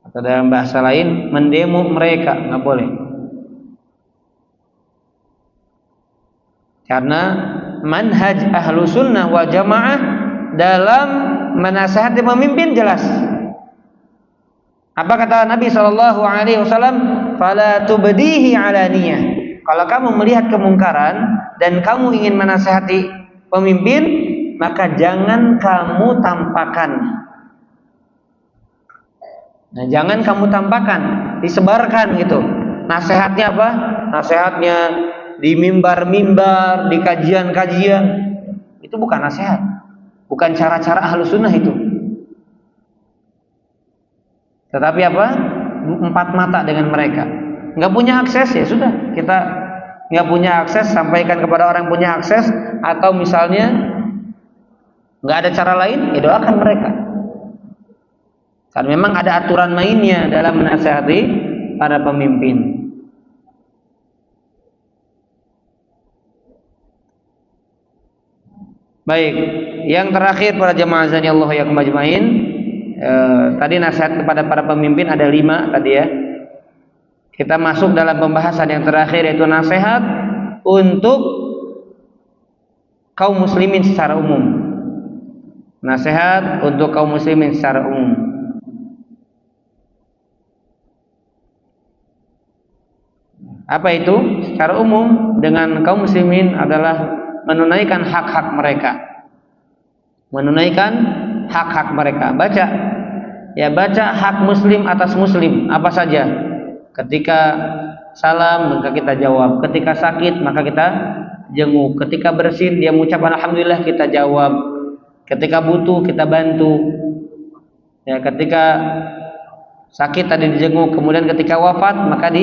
Atau dalam bahasa lain, mendemo mereka, nggak boleh. Karena manhaj ahlu sunnah wal jamaah dalam menasihati pemimpin jelas. Apa kata Nabi SAW? Fala tubdihi alaniyah. Kalau kamu melihat kemungkaran dan kamu ingin menasihati pemimpin, maka jangan kamu tampakkan. Nah, jangan kamu tampakkan, disebarkan gitu. Nasihatnya apa? Nasihatnya di mimbar-mimbar, di kajian-kajian. Itu bukan nasihat. Bukan cara-cara ahlu sunnah itu. Tetapi apa? Empat mata dengan mereka. Nggak punya akses ya sudah. Kita nggak punya akses, sampaikan kepada orang yang punya akses. Atau misalnya nggak ada cara lain, ya doakan mereka. Karena memang ada aturan mainnya dalam menasihati para pemimpin. Baik, yang terakhir para jemaah azani Allah yakum ajmain. Tadi nasihat kepada para pemimpin ada 5 tadi ya. Kita masuk dalam pembahasan yang terakhir, yaitu nasihat untuk kaum muslimin secara umum. Nasihat untuk kaum muslimin secara umum. Apa itu? Secara umum dengan kaum muslimin adalah menunaikan hak-hak mereka. Menunaikan hak-hak mereka. Baca hak muslim atas muslim apa saja. Ketika salam maka kita jawab, ketika sakit maka kita jenguk, ketika bersin dia mengucapkan alhamdulillah kita jawab, ketika butuh kita bantu. Ya, ketika sakit tadi dijenguk, kemudian ketika wafat maka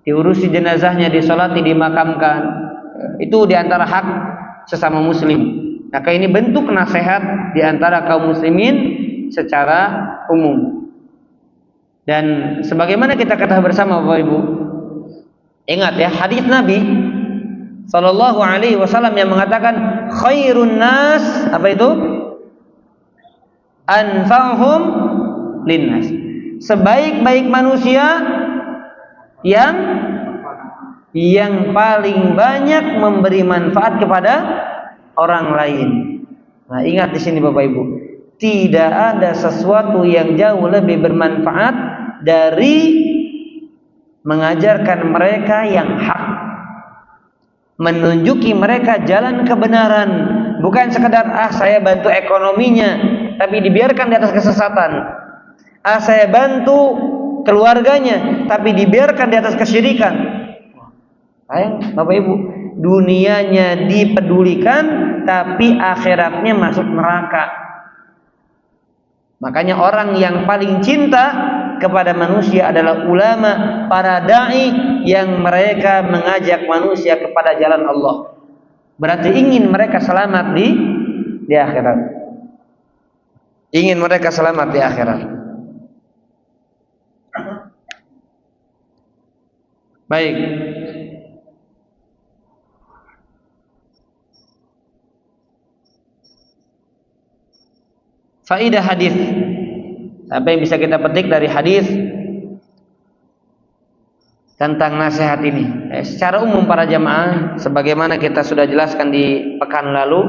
diurusi jenazahnya, disolati, dimakamkan. Itu diantara hak sesama muslim. Maka ini bentuk nasihat diantara kaum muslimin secara umum. Dan sebagaimana kita ketahui bersama Bapak Ibu, ingat ya hadis Nabi Sallallahu Alaihi Wasallam yang mengatakan khairun nas, apa itu? Anfa'hum linnas. Sebaik-baik manusia yang paling banyak memberi manfaat kepada orang lain. Nah, ingat di sini Bapak Ibu, tidak ada sesuatu yang jauh lebih bermanfaat dari mengajarkan mereka yang hak, menunjuki mereka jalan kebenaran, bukan sekedar saya bantu ekonominya tapi dibiarkan di atas kesesatan. Saya bantu keluarganya tapi dibiarkan di atas kesyirikan. Sayang Bapak Ibu, dunianya dipedulikan tapi akhiratnya masuk neraka. Makanya orang yang paling cinta kepada manusia adalah ulama, para dai yang mereka mengajak manusia kepada jalan Allah. Berarti ingin mereka selamat di akhirat. Ingin mereka selamat di akhirat. Baik. Faidah hadis. Apa yang bisa kita petik dari hadis tentang nasihat ini? Secara umum para jamaah, sebagaimana kita sudah jelaskan di pekan lalu,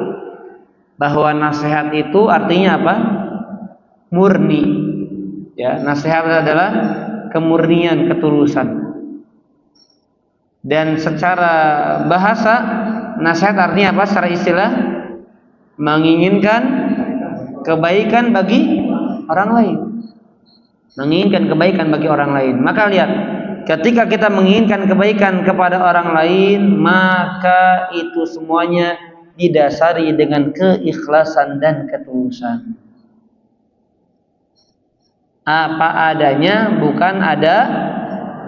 bahwa nasihat itu artinya apa? Murni. Ya, nasihat adalah kemurnian, ketulusan. Dan secara bahasa nasihat artinya apa? Secara istilah menginginkan kebaikan bagi orang lain. Menginginkan kebaikan bagi orang lain. Maka lihat, ketika kita menginginkan kebaikan kepada orang lain, maka itu semuanya didasari dengan keikhlasan dan ketulusan. Apa adanya, bukan ada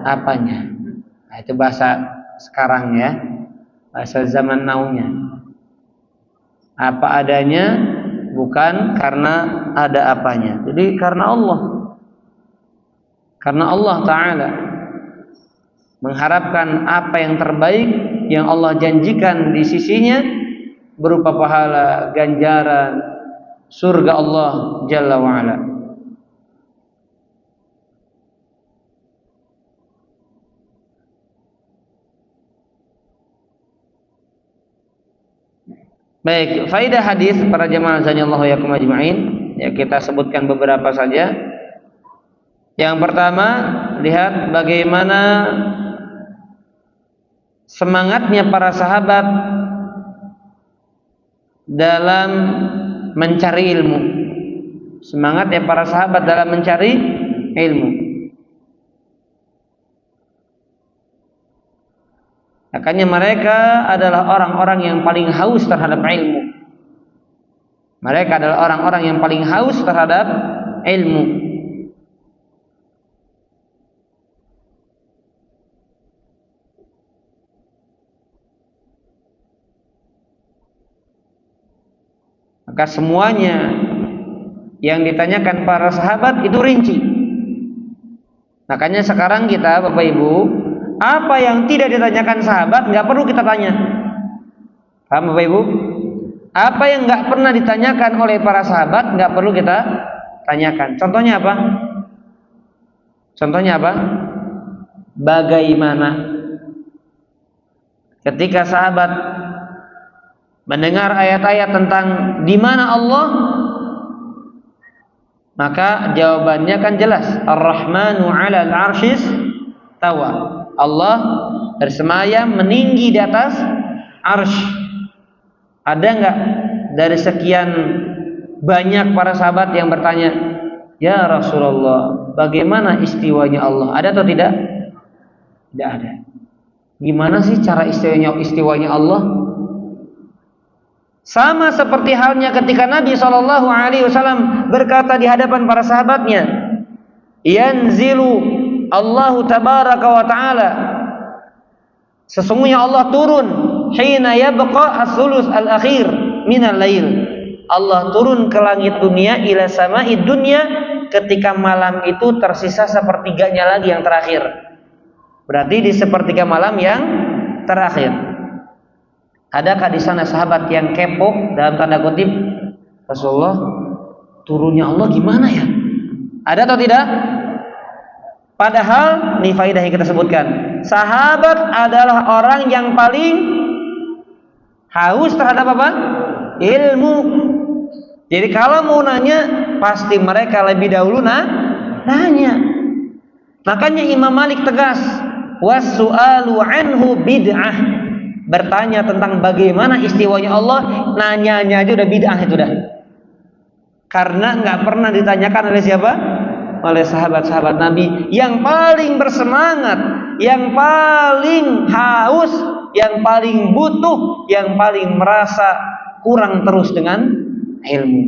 apanya. Nah, itu bahasa sekarang ya, bahasa zaman now-nya. Apa adanya, bukan karena ada apanya. Jadi karena Allah Ta'ala mengharapkan apa yang terbaik yang Allah janjikan di sisinya berupa pahala, ganjaran, surga Allah Jalla wa'ala. Baik, faidah hadis para jamaah azanillahu yakum ajma'in, ya kita sebutkan beberapa saja. Yang pertama, lihat bagaimana semangatnya para sahabat dalam mencari ilmu. Semangatnya para sahabat dalam mencari ilmu. Makanya mereka adalah orang-orang yang paling haus terhadap ilmu. Mereka adalah orang-orang yang paling haus terhadap ilmu. Maka semuanya yang ditanyakan para sahabat itu rinci. Makanya sekarang kita Bapak Ibu, apa yang tidak ditanyakan sahabat nggak perlu kita tanya. Paham Bapak Ibu? Apa yang nggak pernah ditanyakan oleh para sahabat nggak perlu kita tanyakan. Contohnya apa? Contohnya apa? Bagaimana ketika sahabat mendengar ayat-ayat tentang di mana Allah, maka jawabannya kan jelas. Ar-Rahmanu 'alal 'arsyis tawa. Allah bersemayam meninggi di atas arsy. Ada enggak dari sekian banyak para sahabat yang bertanya, "Ya Rasulullah, bagaimana istiwanya Allah?" Ada atau tidak? Tidak ada. Gimana sih cara istiwanya Allah? Sama seperti halnya ketika Nabi SAW berkata di hadapan para sahabatnya, "Yanzilu Allahu tabaraka wa ta'ala." Sesungguhnya Allah turun hina yabqa as-sulus al-akhir minal lail. Allah turun ke langit dunia ila sama'id dunya ketika malam itu tersisa sepertiganya lagi yang terakhir. Berarti di sepertiga malam yang terakhir. Adakah di sana sahabat yang kepo dalam tanda kutip, Rasulullah turunnya Allah gimana ya? Ada atau tidak? Padahal ini faidah yang kita sebutkan, sahabat adalah orang yang paling haus terhadap apa? Ilmu. Jadi kalau mau nanya, pasti mereka lebih dahulu nanya. Makanya Imam Malik tegas, was-su'alu anhu bid'ah. Bertanya tentang bagaimana istiwanya Allah, nanyanya aja udah bid'ah itu dah. Karena nggak pernah ditanyakan oleh siapa? Oleh sahabat-sahabat Nabi yang paling bersemangat, yang paling haus, yang paling butuh, yang paling merasa kurang terus dengan ilmu.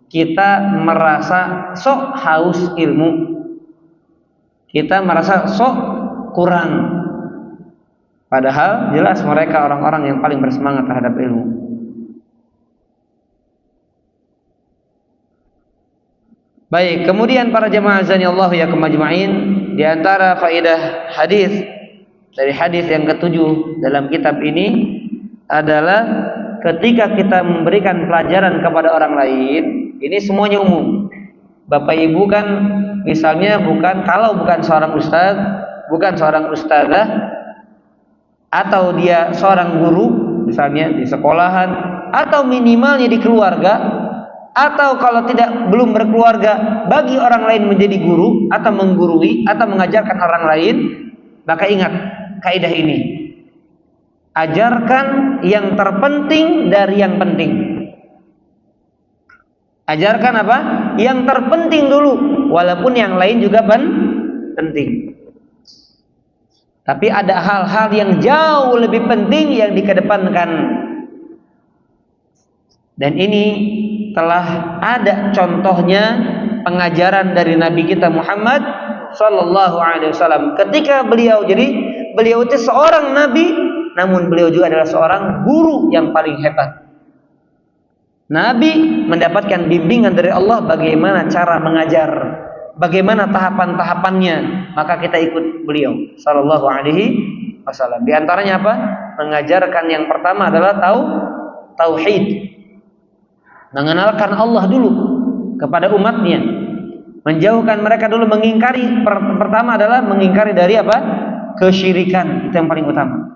Kita merasa sok haus ilmu, kita merasa sok kurang. Padahal jelas mereka orang-orang yang paling bersemangat terhadap ilmu. Baik, kemudian para jemaah azanillahu yakum ajma'in, di antara faedah hadis dari hadis yang ketujuh dalam kitab ini adalah ketika kita memberikan pelajaran kepada orang lain, ini semuanya umum. Bapak Ibu kan misalnya kalau bukan seorang ustaz, bukan seorang ustazah, atau dia seorang guru misalnya di sekolahan, atau minimalnya di keluarga, atau kalau tidak belum berkeluarga bagi orang lain menjadi guru atau menggurui atau mengajarkan orang lain, maka ingat kaidah ini, ajarkan yang terpenting dari yang penting. Ajarkan apa? Yang terpenting dulu, walaupun yang lain juga penting. Tapi ada hal-hal yang jauh lebih penting yang dikedepankan. Dan ini telah ada contohnya pengajaran dari Nabi kita Muhammad sallallahu alaihi wasallam. Ketika beliau itu seorang nabi, namun beliau juga adalah seorang guru yang paling hebat. Nabi mendapatkan bimbingan dari Allah bagaimana cara mengajar, bagaimana tahapan-tahapannya, maka kita ikut beliau sallallahu alaihi wasallam. Di antaranya apa? Mengajarkan yang pertama adalah tauhid. Mengenalkan Allah dulu kepada umatnya. Menjauhkan mereka dulu, mengingkari. Pertama adalah mengingkari dari apa? Kesyirikan. Itu yang paling utama.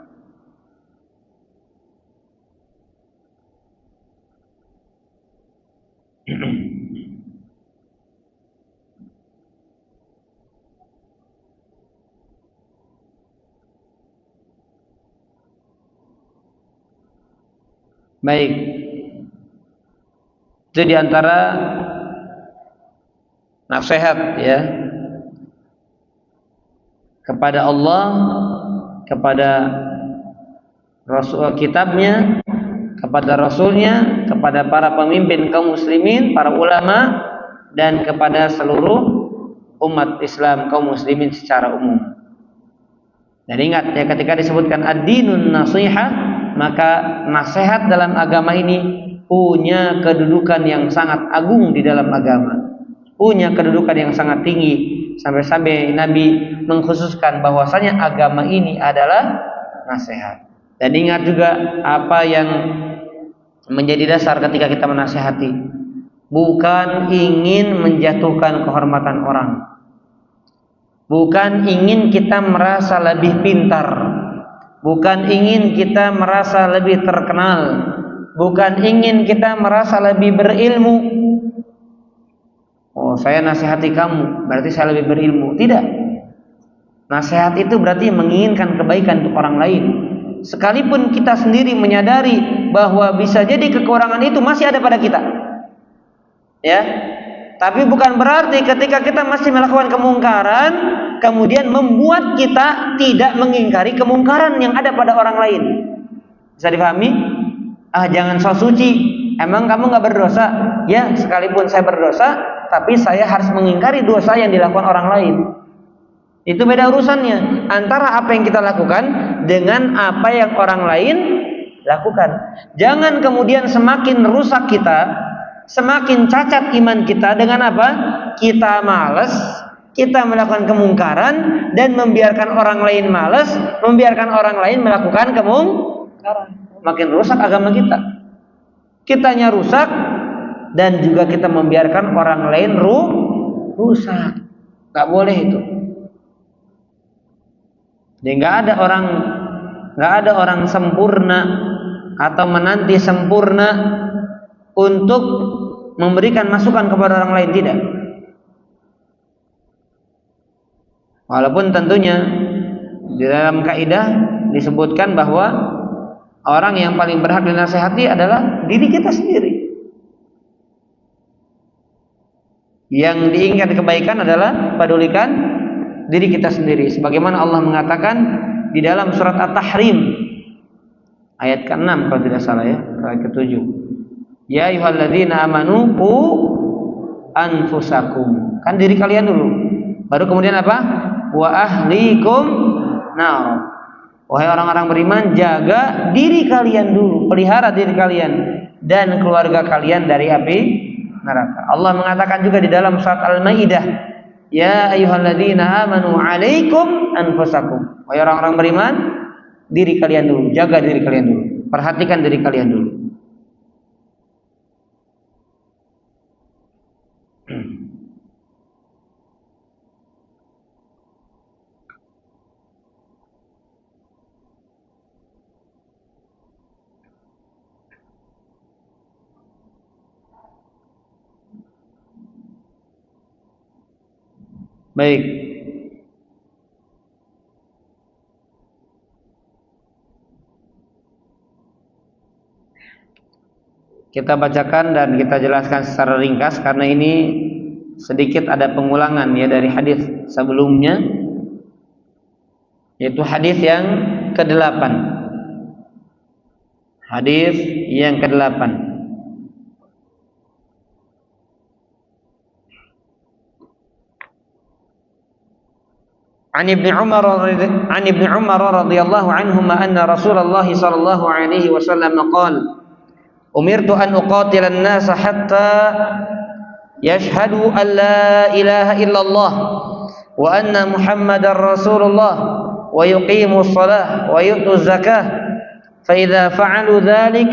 Baik, itu diantara nasihat ya kepada Allah, kepada Rasul kitabnya, kepada Rasulnya, kepada para pemimpin kaum muslimin, para ulama, dan kepada seluruh umat Islam kaum muslimin secara umum. Dan ingat ya, ketika disebutkan ad-dinun nasihah, maka nasihat dalam agama ini punya kedudukan yang sangat agung di dalam agama, punya kedudukan yang sangat tinggi, sampai-sampai Nabi mengkhususkan bahwasanya agama ini adalah nasihat. Dan ingat juga apa yang menjadi dasar ketika kita menasihati, bukan ingin menjatuhkan kehormatan orang, bukan ingin kita merasa lebih pintar, bukan ingin kita merasa lebih terkenal, bukan ingin kita merasa lebih berilmu. Oh, saya nasihati kamu berarti saya lebih berilmu. Tidak. Nasihat itu berarti menginginkan kebaikan untuk orang lain. Sekalipun kita sendiri menyadari bahwa bisa jadi kekurangan itu masih ada pada kita. Ya. Tapi bukan berarti ketika kita masih melakukan kemungkaran, kemudian membuat kita tidak mengingkari kemungkaran yang ada pada orang lain. Bisa dipahami? Jangan sok suci. Emang kamu nggak berdosa? Ya, sekalipun saya berdosa, tapi saya harus mengingkari dosa yang dilakukan orang lain. Itu beda urusannya antara apa yang kita lakukan dengan apa yang orang lain lakukan. Jangan kemudian semakin rusak kita, semakin cacat iman kita dengan apa? Kita malas, kita melakukan kemungkaran dan membiarkan orang lain malas, membiarkan orang lain melakukan kemungkaran. Makin rusak agama kita. Kitanya rusak dan juga kita membiarkan orang lain rusak. Gak boleh itu. Jadi nggak ada orang sempurna atau menanti sempurna untuk memberikan masukan kepada orang lain, tidak. Walaupun tentunya di dalam kaidah disebutkan bahwa orang yang paling berhak dinasihati adalah diri kita sendiri. Yang diinginkan kebaikan adalah pedulikan diri kita sendiri, sebagaimana Allah mengatakan di dalam surat At-Tahrim ayat ke-6 kalau tidak salah ya, ayat ke-7. Ya ayyuhalladzina amanu qu anfusakum. Kan diri kalian dulu. Baru kemudian apa? Wa ahlikum nar. Wahai orang-orang beriman, jaga diri kalian dulu, pelihara diri kalian dan keluarga kalian dari api neraka. Allah mengatakan juga di dalam surat Al-Maidah, ya ayyuhalladzina amanu 'alaikum anfusakum. Wahai orang-orang beriman, diri kalian dulu, jaga diri kalian dulu, perhatikan diri kalian dulu. Baik. Kita bacakan dan kita jelaskan secara ringkas karena ini sedikit ada pengulangan ya dari hadis sebelumnya, yaitu hadis yang ke-8. Hadis yang ke-8. عن ابن عمر رضي الله عنهما أن رسول الله صلى الله عليه وسلم قال أمرت أن أقاتل الناس حتى يشهدوا أن لا إله إلا الله وأن محمد رسول الله ويقيموا الصلاة ويؤتوا الزكاة فإذا فعلوا ذلك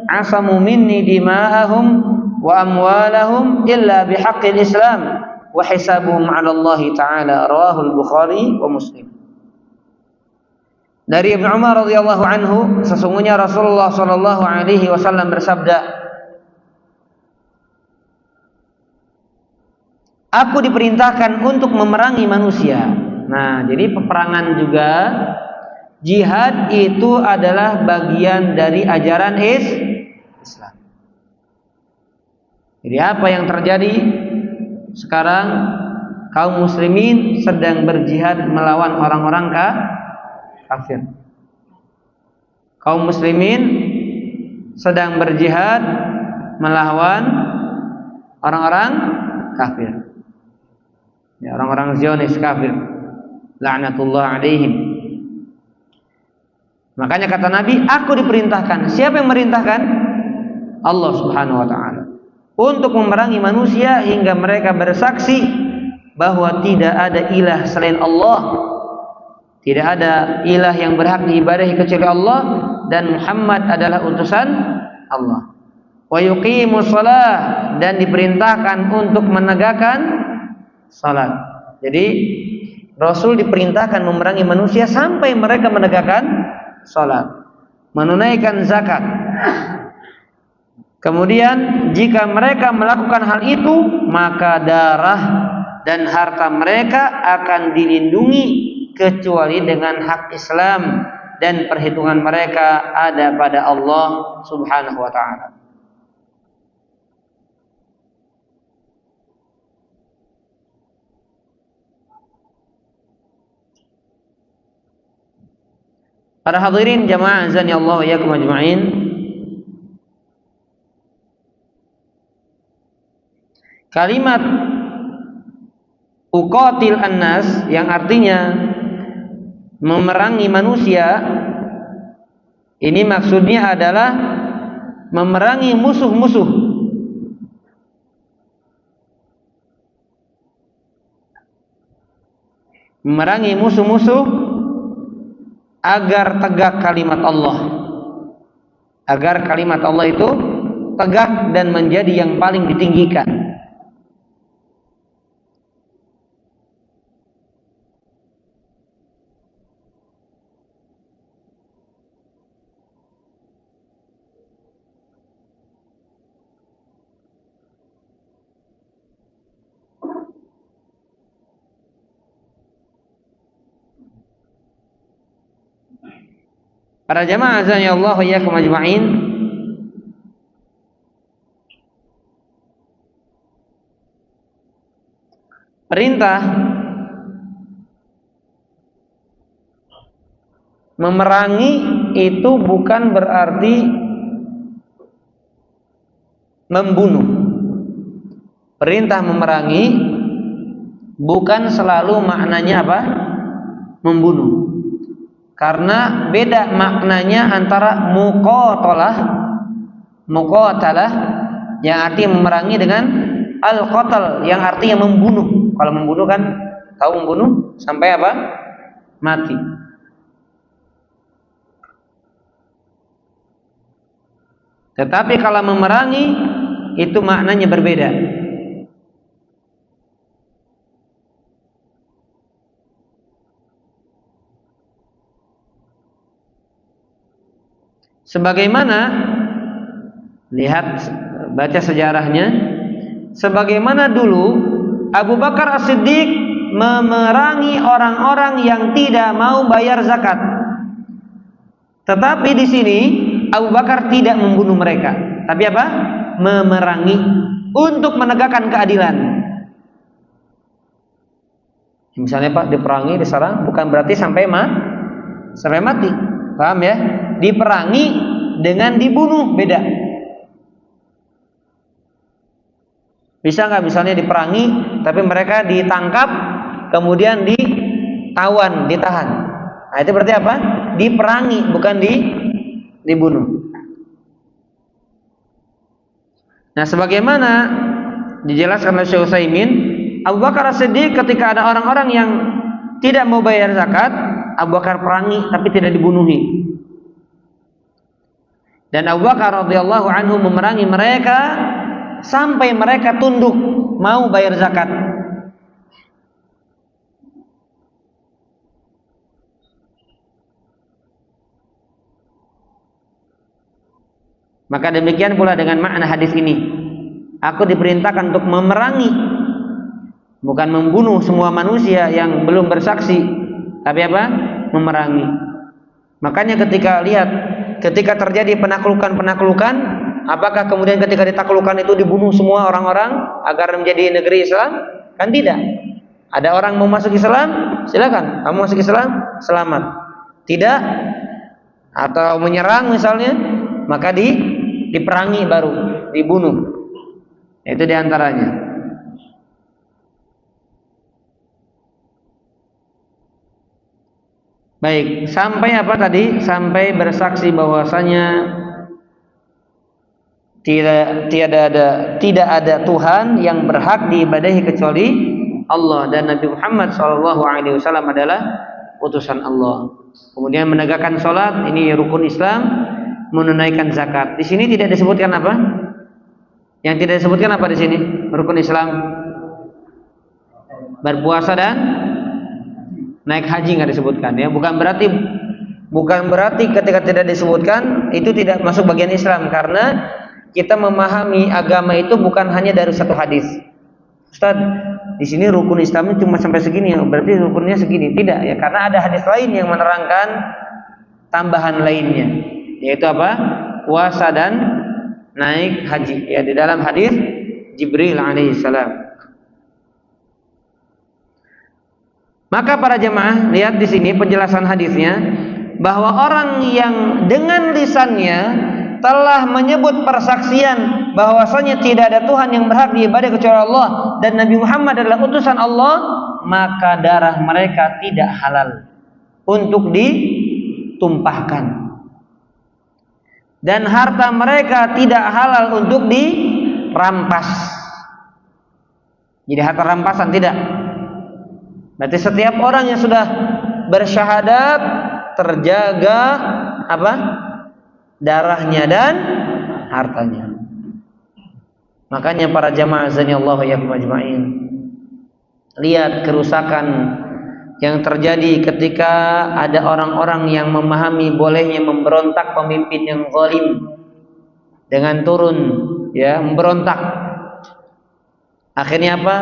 عصموا مني دماءهم وأموالهم إلا بحق الإسلام وحسابهم على الله تعالى رواه البخاري ومسلم. Dari Ibnu Umar radhiyallahu anhu, sesungguhnya Rasulullah sallallahu alaihi wasallam bersabda, aku diperintahkan untuk memerangi manusia. Nah, jadi peperangan juga, jihad itu adalah bagian dari ajaran Islam. Jadi apa yang terjadi sekarang? Kaum muslimin sedang berjihad melawan orang-orang kafir. Kaum muslimin sedang berjihad melawan orang-orang kafir. Ya, orang-orang Zionis kafir. La'natullah alaihim. Makanya kata Nabi, aku diperintahkan. Siapa yang merintahkan? Allah Subhanahu wa taala. Untuk memerangi manusia hingga mereka bersaksi bahwa tidak ada ilah selain Allah, tidak ada ilah yang berhak diibadahi kecuali Allah, dan Muhammad adalah utusan Allah. Wa yuqimus shalah, dan diperintahkan untuk menegakkan salat. Jadi Rasul diperintahkan memerangi manusia sampai mereka menegakkan salat, menunaikan zakat. Kemudian jika mereka melakukan hal itu, maka darah dan harta mereka akan dilindungi kecuali dengan hak Islam dan perhitungan mereka ada pada Allah Subhanahu wa taala. Para hadirin jamaah azani Allah wa iyyakum ajma'in. Kalimat uqatil annas yang artinya memerangi manusia, ini maksudnya adalah memerangi musuh-musuh. Memerangi musuh-musuh agar tegak kalimat Allah, agar kalimat Allah itu tegak dan menjadi yang paling ditinggikan. Para jamaah azan ya Allah wa iyyakum ajma'in. Perintah memerangi itu bukan berarti membunuh. Perintah memerangi bukan selalu maknanya apa? Membunuh. Karena beda maknanya antara muqatalah yang artinya memerangi dengan al-qatal yang artinya membunuh. Kalau membunuh kan tahu membunuh sampai apa? Mati. Tetapi kalau memerangi itu maknanya berbeda. Sebagaimana lihat baca sejarahnya, sebagaimana dulu Abu Bakar As-Siddiq memerangi orang-orang yang tidak mau bayar zakat. Tetapi di sini Abu Bakar tidak membunuh mereka, tapi apa? Memerangi untuk menegakkan keadilan. Misalnya Pak, diperangi, diserang, bukan berarti sampai mati. Paham ya? Diperangi dengan dibunuh beda. Bisa nggak misalnya diperangi tapi mereka ditangkap kemudian ditawan, ditahan. Nah, itu berarti apa? Diperangi bukan dibunuh. Nah, sebagaimana dijelaskan oleh Syekh Utsaimin, Abu Bakar As-Siddiq ketika ada orang-orang yang tidak mau bayar zakat, Abu Bakar perangi tapi tidak dibunuhi. Dan Abu Bakar radhiyallahu anhu memerangi mereka sampai mereka tunduk mau bayar zakat. Maka demikian pula dengan makna hadis ini. Aku diperintahkan untuk memerangi, bukan membunuh semua manusia yang belum bersaksi, tapi apa? Memerangi. Makanya ketika terjadi penaklukan, apakah kemudian ketika ditaklukkan itu dibunuh semua orang-orang agar menjadi negeri Islam? Kan tidak. Ada orang mau masuk Islam, silakan. Kamu masuk Islam, selamat. Tidak, atau menyerang misalnya, maka diperangi baru, dibunuh. Itu diantaranya. Baik, sampai apa tadi? Sampai bersaksi bahwasanya tidak ada Tuhan yang berhak diibadahi kecuali Allah dan Nabi Muhammad SAW adalah utusan Allah. Kemudian menegakkan sholat, ini rukun Islam, menunaikan zakat. Di sini tidak disebutkan apa? Yang tidak disebutkan apa di sini? Rukun Islam, berpuasa dan naik haji nggak disebutkan ya. Bukan berarti ketika tidak disebutkan itu tidak masuk bagian Islam, karena kita memahami agama itu bukan hanya dari satu hadis. Ustaz, di sini rukun Islam cuma sampai segini, berarti rukunnya segini. Tidak ya, karena ada hadis lain yang menerangkan tambahan lainnya, yaitu apa? Puasa dan naik haji. Ya, di dalam hadis Jibril alaihissalam. Maka para jemaah, lihat di sini penjelasan hadisnya, bahwa orang yang dengan lisannya telah menyebut persaksian bahwasanya tidak ada Tuhan yang berhak diibadai kecuali Allah dan Nabi Muhammad adalah utusan Allah, maka darah mereka tidak halal untuk ditumpahkan. Dan harta mereka tidak halal untuk dirampas. Jadi harta rampasan tidak. Berarti setiap orang yang sudah bersyahadat terjaga apa? Darahnya dan hartanya. Makanya para jamaah azanillahu ya majma'in, lihat kerusakan yang terjadi ketika ada orang-orang yang memahami bolehnya memberontak pemimpin yang zalim dengan turun ya memberontak. Akhirnya apa?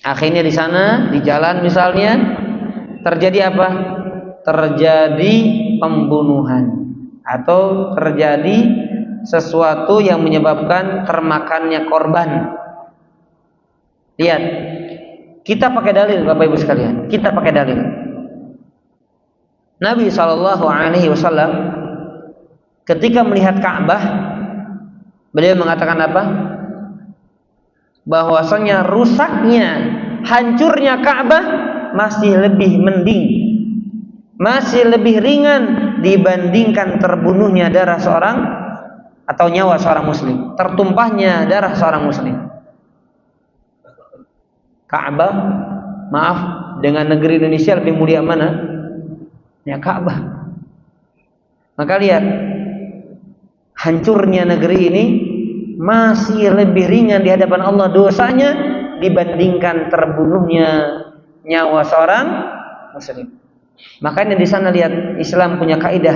Akhirnya di sana di jalan misalnya terjadi apa? Terjadi pembunuhan atau terjadi sesuatu yang menyebabkan termakannya korban. Lihat, kita pakai dalil Bapak Ibu sekalian. Kita pakai dalil. Nabi SAW ketika melihat Ka'bah, beliau mengatakan apa? Bahwasanya rusaknya, hancurnya Ka'bah masih lebih mending, masih lebih ringan dibandingkan terbunuhnya darah seorang atau nyawa seorang muslim, tertumpahnya darah seorang muslim. Ka'bah, maaf, dengan negeri Indonesia lebih mulia mana? Ya Ka'bah. Maka lihat, hancurnya negeri ini masih lebih ringan di hadapan Allah dosanya dibandingkan terbunuhnya nyawa seorang muslim. Makanya di sana lihat, Islam punya kaidah,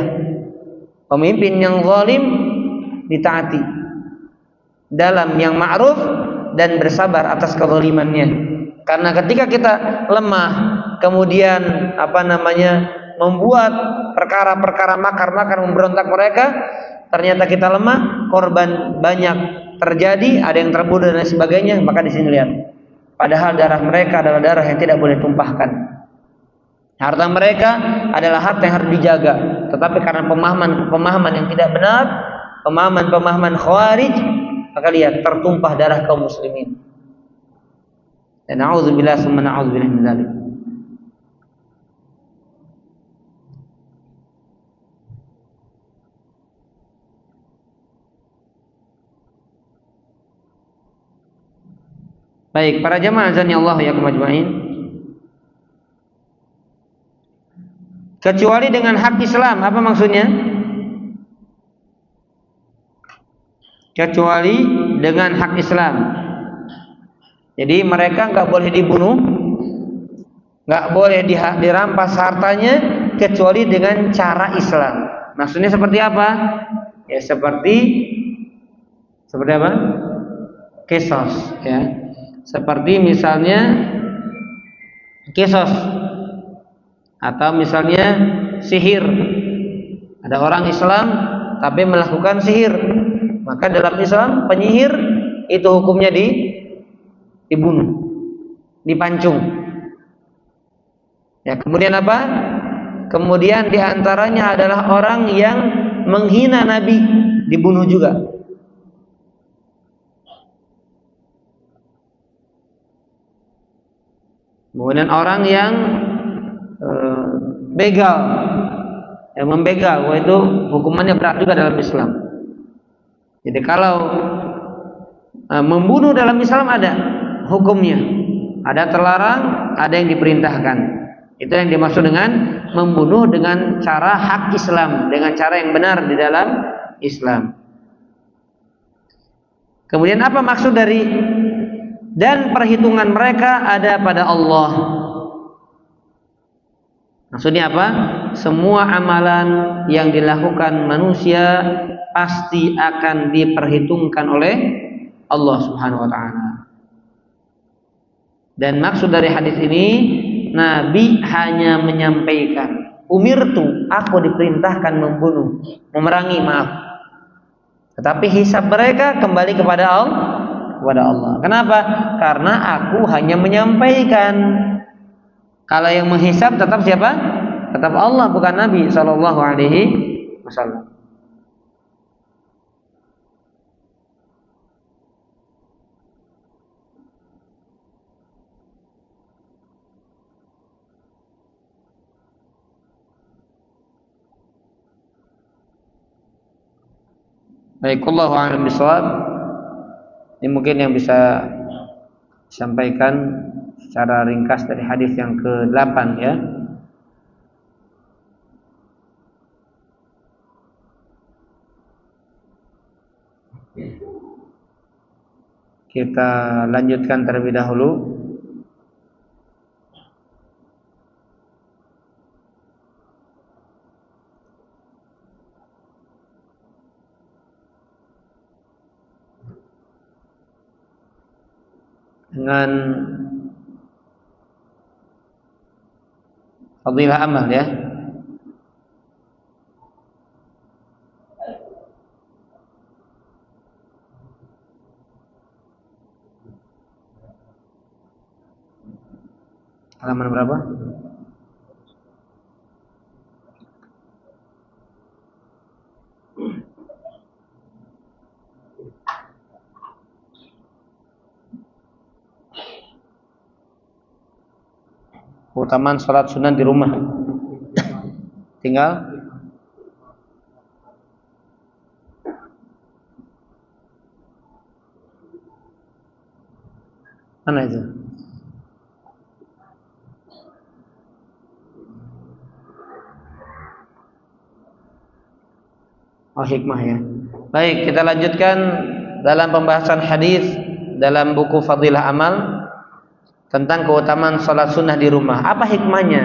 pemimpin yang zalim ditaati dalam yang ma'ruf dan bersabar atas kezalimannya. Karena ketika kita lemah, kemudian membuat perkara-perkara makar-makar memberontak mereka, ternyata kita lemah, korban banyak terjadi, ada yang terbunuh dan sebagainya. Maka di sini lihat, padahal darah mereka adalah darah yang tidak boleh tumpahkan. Harta mereka adalah harta yang harus dijaga, tetapi karena pemahaman yang tidak benar, pemahaman khawarij, maka lihat tertumpah darah kaum muslimin. Dan na'udzubillah summa na'udzubillah min dzalik. Baik, para jamaah azanillahu ya majma'in. Kecuali dengan hak Islam, apa maksudnya? Kecuali dengan hak Islam. Jadi mereka nggak boleh dibunuh, nggak boleh dirampas hartanya kecuali dengan cara Islam. Maksudnya seperti apa? Ya seperti apa? Qisas, ya. Seperti misalnya qisas atau misalnya sihir. Ada orang Islam tapi melakukan sihir, maka dalam Islam penyihir itu hukumnya dibunuh, dipancung. Ya, kemudian apa? Kemudian diantaranya adalah orang yang menghina Nabi, dibunuh juga. Kemudian orang yang begal, yang membegal, itu hukumannya berat juga dalam Islam. Jadi kalau membunuh dalam Islam ada hukumnya, ada terlarang, ada yang diperintahkan. Itu yang dimaksud dengan membunuh dengan cara hak Islam, dengan cara yang benar di dalam Islam. Kemudian apa maksud dari dan perhitungan mereka ada pada Allah? Maksudnya apa? Semua amalan yang dilakukan manusia pasti akan diperhitungkan oleh Allah Subhanahu wa taala. Dan maksud dari hadis ini, Nabi hanya menyampaikan, umirtu, aku diperintahkan membunuh, memerangi, maaf. Tetapi hisab mereka kembali kepada Allah. Kenapa? Karena aku hanya menyampaikan. Kalau yang menghisab tetap siapa? Tetap Allah, bukan Nabi sallallahu alaihi wasallam. Baik, wallahu a'lam bishawab. Ini mungkin yang bisa disampaikan secara ringkas dari hadis yang ke-8 ya. Kita lanjutkan terlebih dahulu. Dengan fadilah amal ya. Halaman berapa? Keutamaan sholat sunnah di rumah. Tinggal mana itu? Oh, hikmah ya. Baik, kita lanjutkan dalam pembahasan hadis dalam buku Fadilah Amal tentang keutamaan sholat sunnah di rumah. Apa hikmahnya?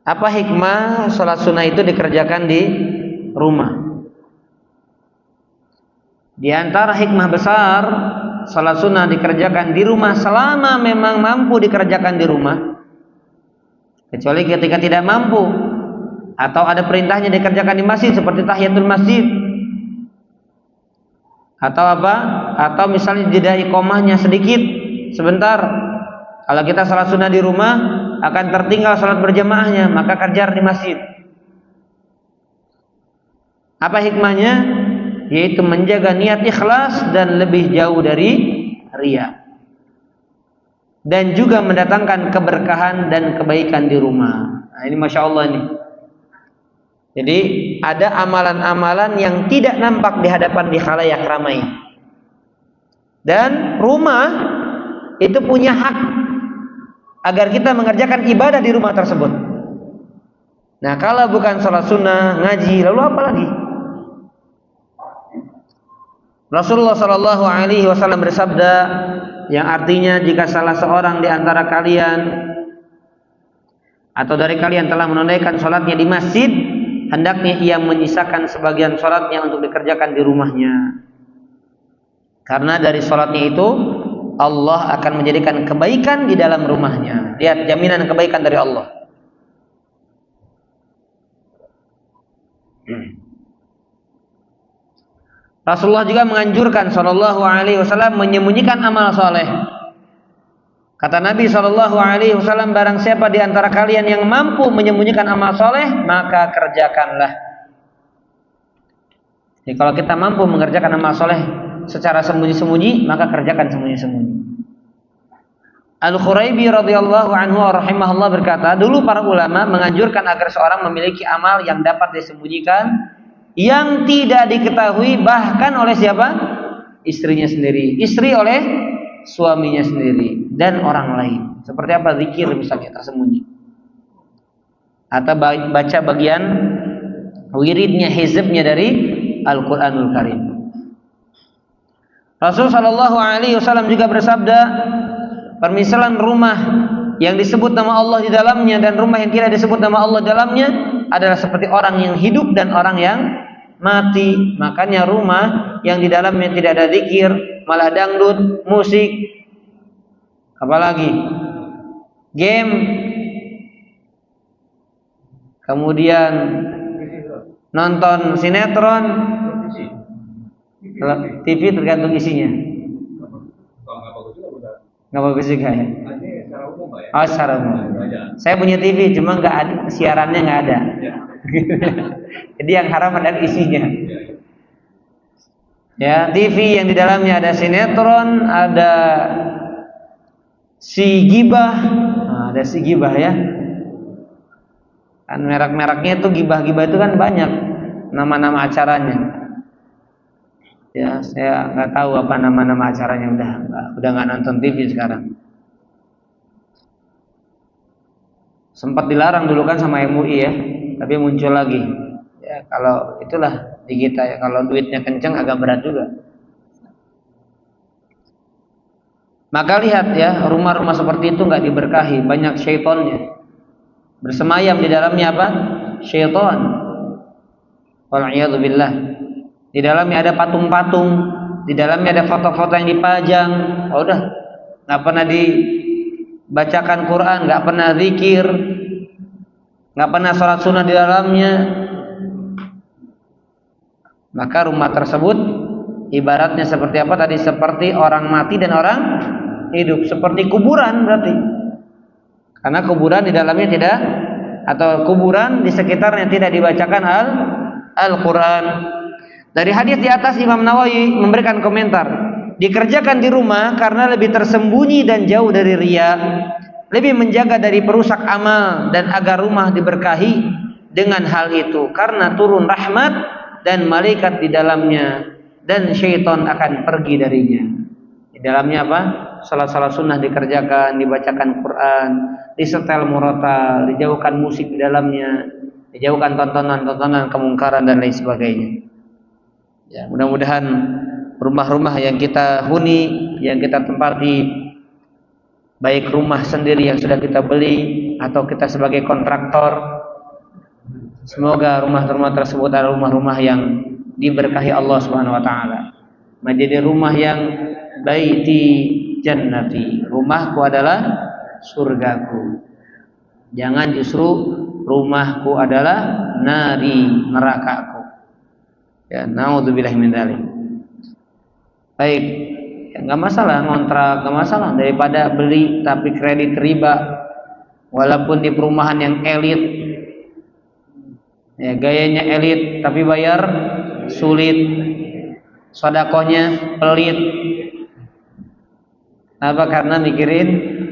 Apa hikmah sholat sunnah itu dikerjakan di rumah? Di antara hikmah besar sholat sunnah dikerjakan di rumah selama memang mampu dikerjakan di rumah, kecuali ketika tidak mampu atau ada perintahnya dikerjakan di masjid seperti tahiyatul masjid atau apa? Atau misalnya jeda iqamahnya sedikit sebentar. Kalau kita salat sunnah di rumah akan tertinggal salat berjamaahnya, maka kerjar di masjid. Apa hikmahnya? Yaitu menjaga niat ikhlas dan lebih jauh dari riya. Dan juga mendatangkan keberkahan dan kebaikan di rumah. Nah, ini Masya Allah ini. Jadi ada amalan-amalan yang tidak nampak di hadapan di khalayak ramai. Dan rumah itu punya hak agar kita mengerjakan ibadah di rumah tersebut. Nah, kalau bukan sholat sunnah, ngaji, lalu apa lagi? Rasulullah Shallallahu Alaihi Wasallam bersabda, yang artinya jika salah seorang di antara kalian atau dari kalian telah menunaikan sholatnya di masjid, hendaknya ia menyisakan sebagian sholatnya untuk dikerjakan di rumahnya. Karena dari sholatnya itu Allah akan menjadikan kebaikan di dalam rumahnya. Lihat jaminan kebaikan dari Allah. Rasulullah juga menganjurkan Shallallahu Alaihi Wasallam menyembunyikan amal soleh. Kata Nabi Shallallahu Alaihi Wasallam, barang siapa di antara kalian yang mampu menyembunyikan amal soleh, maka kerjakanlah. Jadi kalau kita mampu mengerjakan amal soleh secara sembunyi-sembunyi, maka kerjakan sembunyi-sembunyi. Al-Khuraibi radhiyallahu anhu rahimahullah berkata, dulu para ulama menganjurkan agar seorang memiliki amal yang dapat disembunyikan, yang tidak diketahui bahkan oleh siapa? Istrinya sendiri, istri oleh suaminya sendiri, dan orang lain. Seperti apa? Zikir misalnya tersembunyi, atau baca bagian wiridnya, hizbnya dari Al-Quranul Karim. Rasul Shallallahu Alaihi Wasallam juga bersabda, permisalan rumah yang disebut nama Allah di dalamnya dan rumah yang tidak disebut nama Allah di dalamnya adalah seperti orang yang hidup dan orang yang mati. Makanya rumah yang di dalamnya tidak ada zikir, malah dangdut, musik, apalagi game, kemudian nonton sinetron, TV tergantung isinya. Nggak bagus juga ya. Oh, secara umum. Saya punya TV, cuma nggak ada siarannya, nggak ada. Jadi yang haram adalah isinya. Ya, TV yang di dalamnya ada sinetron, ada si gibah, ada si gibah ya. Kan merek-mereknya itu gibah-gibah itu kan banyak nama-nama acaranya. Ya, saya nggak tahu apa nama-nama acaranya, udah nggak nonton TV sekarang. Sempat dilarang dulu kan sama MUI ya, tapi muncul lagi. Ya, kalau itulah di kita ya, kalau duitnya kenceng agak berat juga. Maka lihat ya, rumah-rumah seperti itu nggak diberkahi, banyak syaitonnya. Bersemayam di dalamnya apa? Syaitan. Wal'iyadzubillah. Di dalamnya ada patung-patung, di dalamnya ada foto-foto yang dipajang. Oh, udah, nggak pernah dibacakan Quran, nggak pernah zikir, nggak pernah sholat sunnah di dalamnya. Maka rumah tersebut ibaratnya seperti apa tadi? Seperti orang mati dan orang hidup, seperti kuburan berarti. Karena kuburan di dalamnya tidak, atau kuburan di sekitarnya tidak dibacakan Al-Quran. Dari hadis di atas Imam Nawawi memberikan komentar, dikerjakan di rumah karena lebih tersembunyi dan jauh dari riya, lebih menjaga dari perusak amal, dan agar rumah diberkahi dengan hal itu, karena turun rahmat dan malaikat di dalamnya, dan syaitan akan pergi darinya. Di dalamnya apa? Salat-salat sunnah dikerjakan, dibacakan Quran, disetel murotal, dijauhkan musik di dalamnya, dijauhkan tontonan-tontonan kemungkaran dan lain sebagainya. Ya, mudah-mudahan rumah-rumah yang kita huni, yang kita tempati, baik rumah sendiri yang sudah kita beli atau kita sebagai kontraktor, semoga rumah-rumah tersebut adalah rumah-rumah yang diberkahi Allah Subhanahu wa taala. Menjadi rumah yang baiti jannati, rumahku adalah surgaku. Jangan justru rumahku adalah nari, nerakaku. Ya, naudzubillah min dzalik. Baik, ya, nggak masalah ngontrak, nggak masalah, daripada beli tapi kredit riba, walaupun di perumahan yang elit, ya, gayanya elit tapi bayar sulit, sedekahnya pelit. Apa? Karena mikirin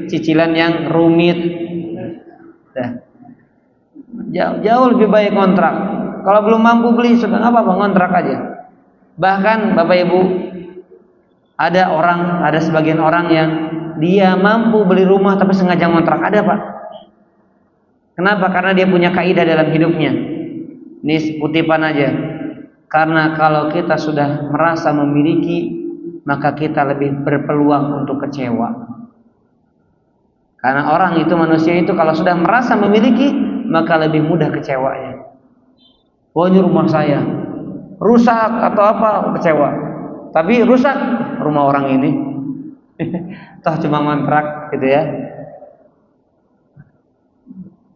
cicilan yang rumit. Nah, jauh lebih baik kontrak. Kalau belum mampu beli, sudah nggak apa-apa, ngontrak aja. Bahkan Bapak Ibu, ada sebagian orang yang dia mampu beli rumah tapi sengaja ngontrak. Ada, Pak. Kenapa? Karena dia punya kaidah dalam hidupnya. Ini kutipan aja. Karena kalau kita sudah merasa memiliki, maka kita lebih berpeluang untuk kecewa. Karena orang itu, manusia itu kalau sudah merasa memiliki, maka lebih mudah kecewanya. Oh, ini rumah saya rusak atau apa, kecewa. Tapi rusak rumah orang ini, toh cuma kontrak gitu ya.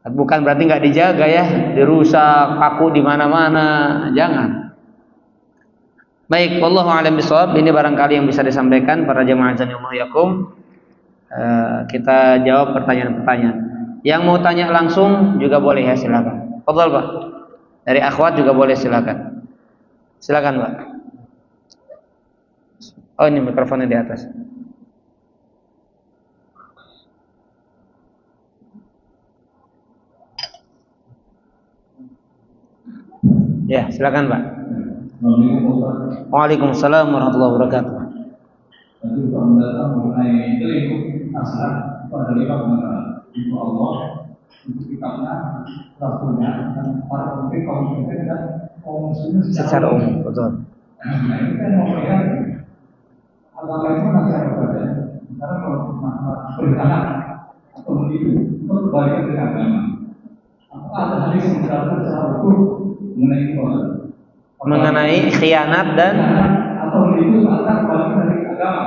Bukan berarti nggak dijaga ya, dirusak, paku di mana-mana, jangan. Baik, wallahu a'lam bishawab. Ini barangkali yang bisa disampaikan para jemaah jami'ah yakum. Kita jawab pertanyaan-pertanyaan. Yang mau tanya langsung juga boleh ya, silakan. Fadhal, Pak. Dari akhwat juga boleh, silakan. Silakan, Pak. Oh, ini mikrofonnya di atas. Ya, silakan, Pak. Waalaikumsalam warahmatullahi wabarakatuh. Tadi Pak mendatang mengenai ilmu asal pada lima mengenal itu Allah, itu kitabnya, rasulnya, dan para pemimpin kaum muslimin dan kaum muslimin Secara umum, betul. Nah, ini kan mau melihat agama itu masih ada pada karena kalau masalah pernikahan atau begitu itu berbalik dengan agama. Apakah ada hadis yang menjelaskan secara hukum mengenai itu? mengenai khianat dan atau menipu seakan kembali dari agama.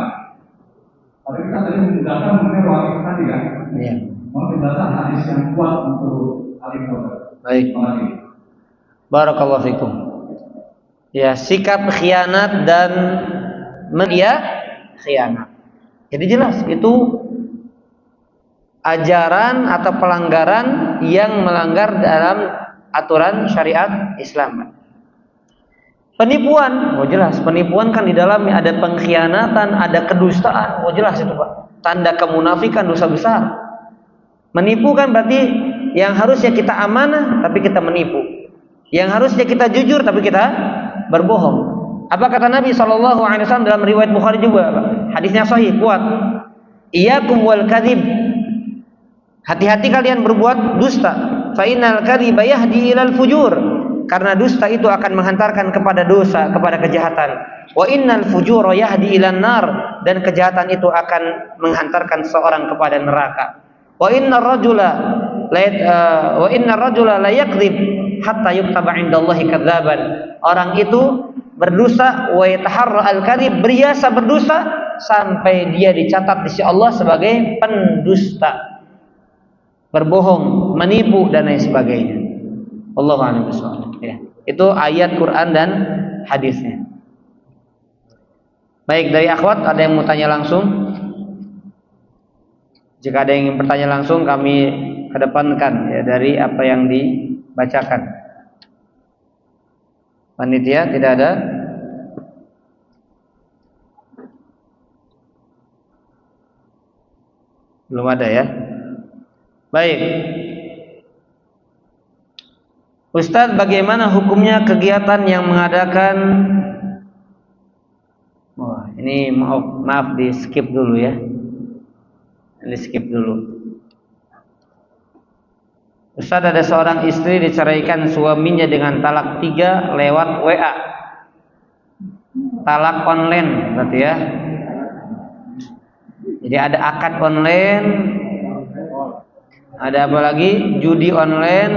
Tapi kita tadi menggunakan mengenai ruang tadi kan, ya. penjelasan hadis yang kuat untuk hal itu. Baik. Barakallahu fikum. Ya, sikap khianat dan media khianat. Jadi jelas itu ajaran atau pelanggaran yang melanggar dalam aturan syariat Islam. Penipuan, oh jelas penipuan kan di dalamnya ada pengkhianatan, ada kedustaan, oh jelas itu Pak. Tanda kemunafikan, dosa besar. Menipu kan berarti yang harusnya kita amanah tapi kita menipu. Yang harusnya kita jujur tapi kita berbohong. Apa kata Nabi SAW dalam riwayat Bukhari juga, Pak? Hadisnya sahih, kuat. Iyyakum wal kadzib. Hati-hati kalian berbuat dusta. Fa innal kadziba yahdi ilal fujur. Karena dusta itu akan menghantarkan kepada dosa, kepada kejahatan. Wa innal fujura yahdi ilan nar, dan kejahatan itu akan menghantarkan seorang kepada neraka. Wa innar rajula la yakdzib hatta yuktaba 'indallahi kadzaban. Orang itu berdosa wa yataharra al-kadzib, berhiasa berdosa sampai dia dicatat di sisi Allah sebagai pendusta, berbohong, menipu dan lain sebagainya. Allahu a'lam bishawab. Ya, itu ayat Quran dan hadisnya. Baik, dari akhwat ada yang mau tanya langsung? Jika ada yang ingin bertanya langsung, kami kedepankan ya dari apa yang dibacakan. Panitia tidak ada? Belum ada ya? Baik. Ustadz, bagaimana hukumnya kegiatan yang mengadakan ini maaf di skip dulu ya. Di skip dulu. Ustadz, ada seorang istri diceraikan suaminya dengan talak 3 lewat WA. Talak online berarti ya. Jadi ada akad online, ada apa lagi? Judi online,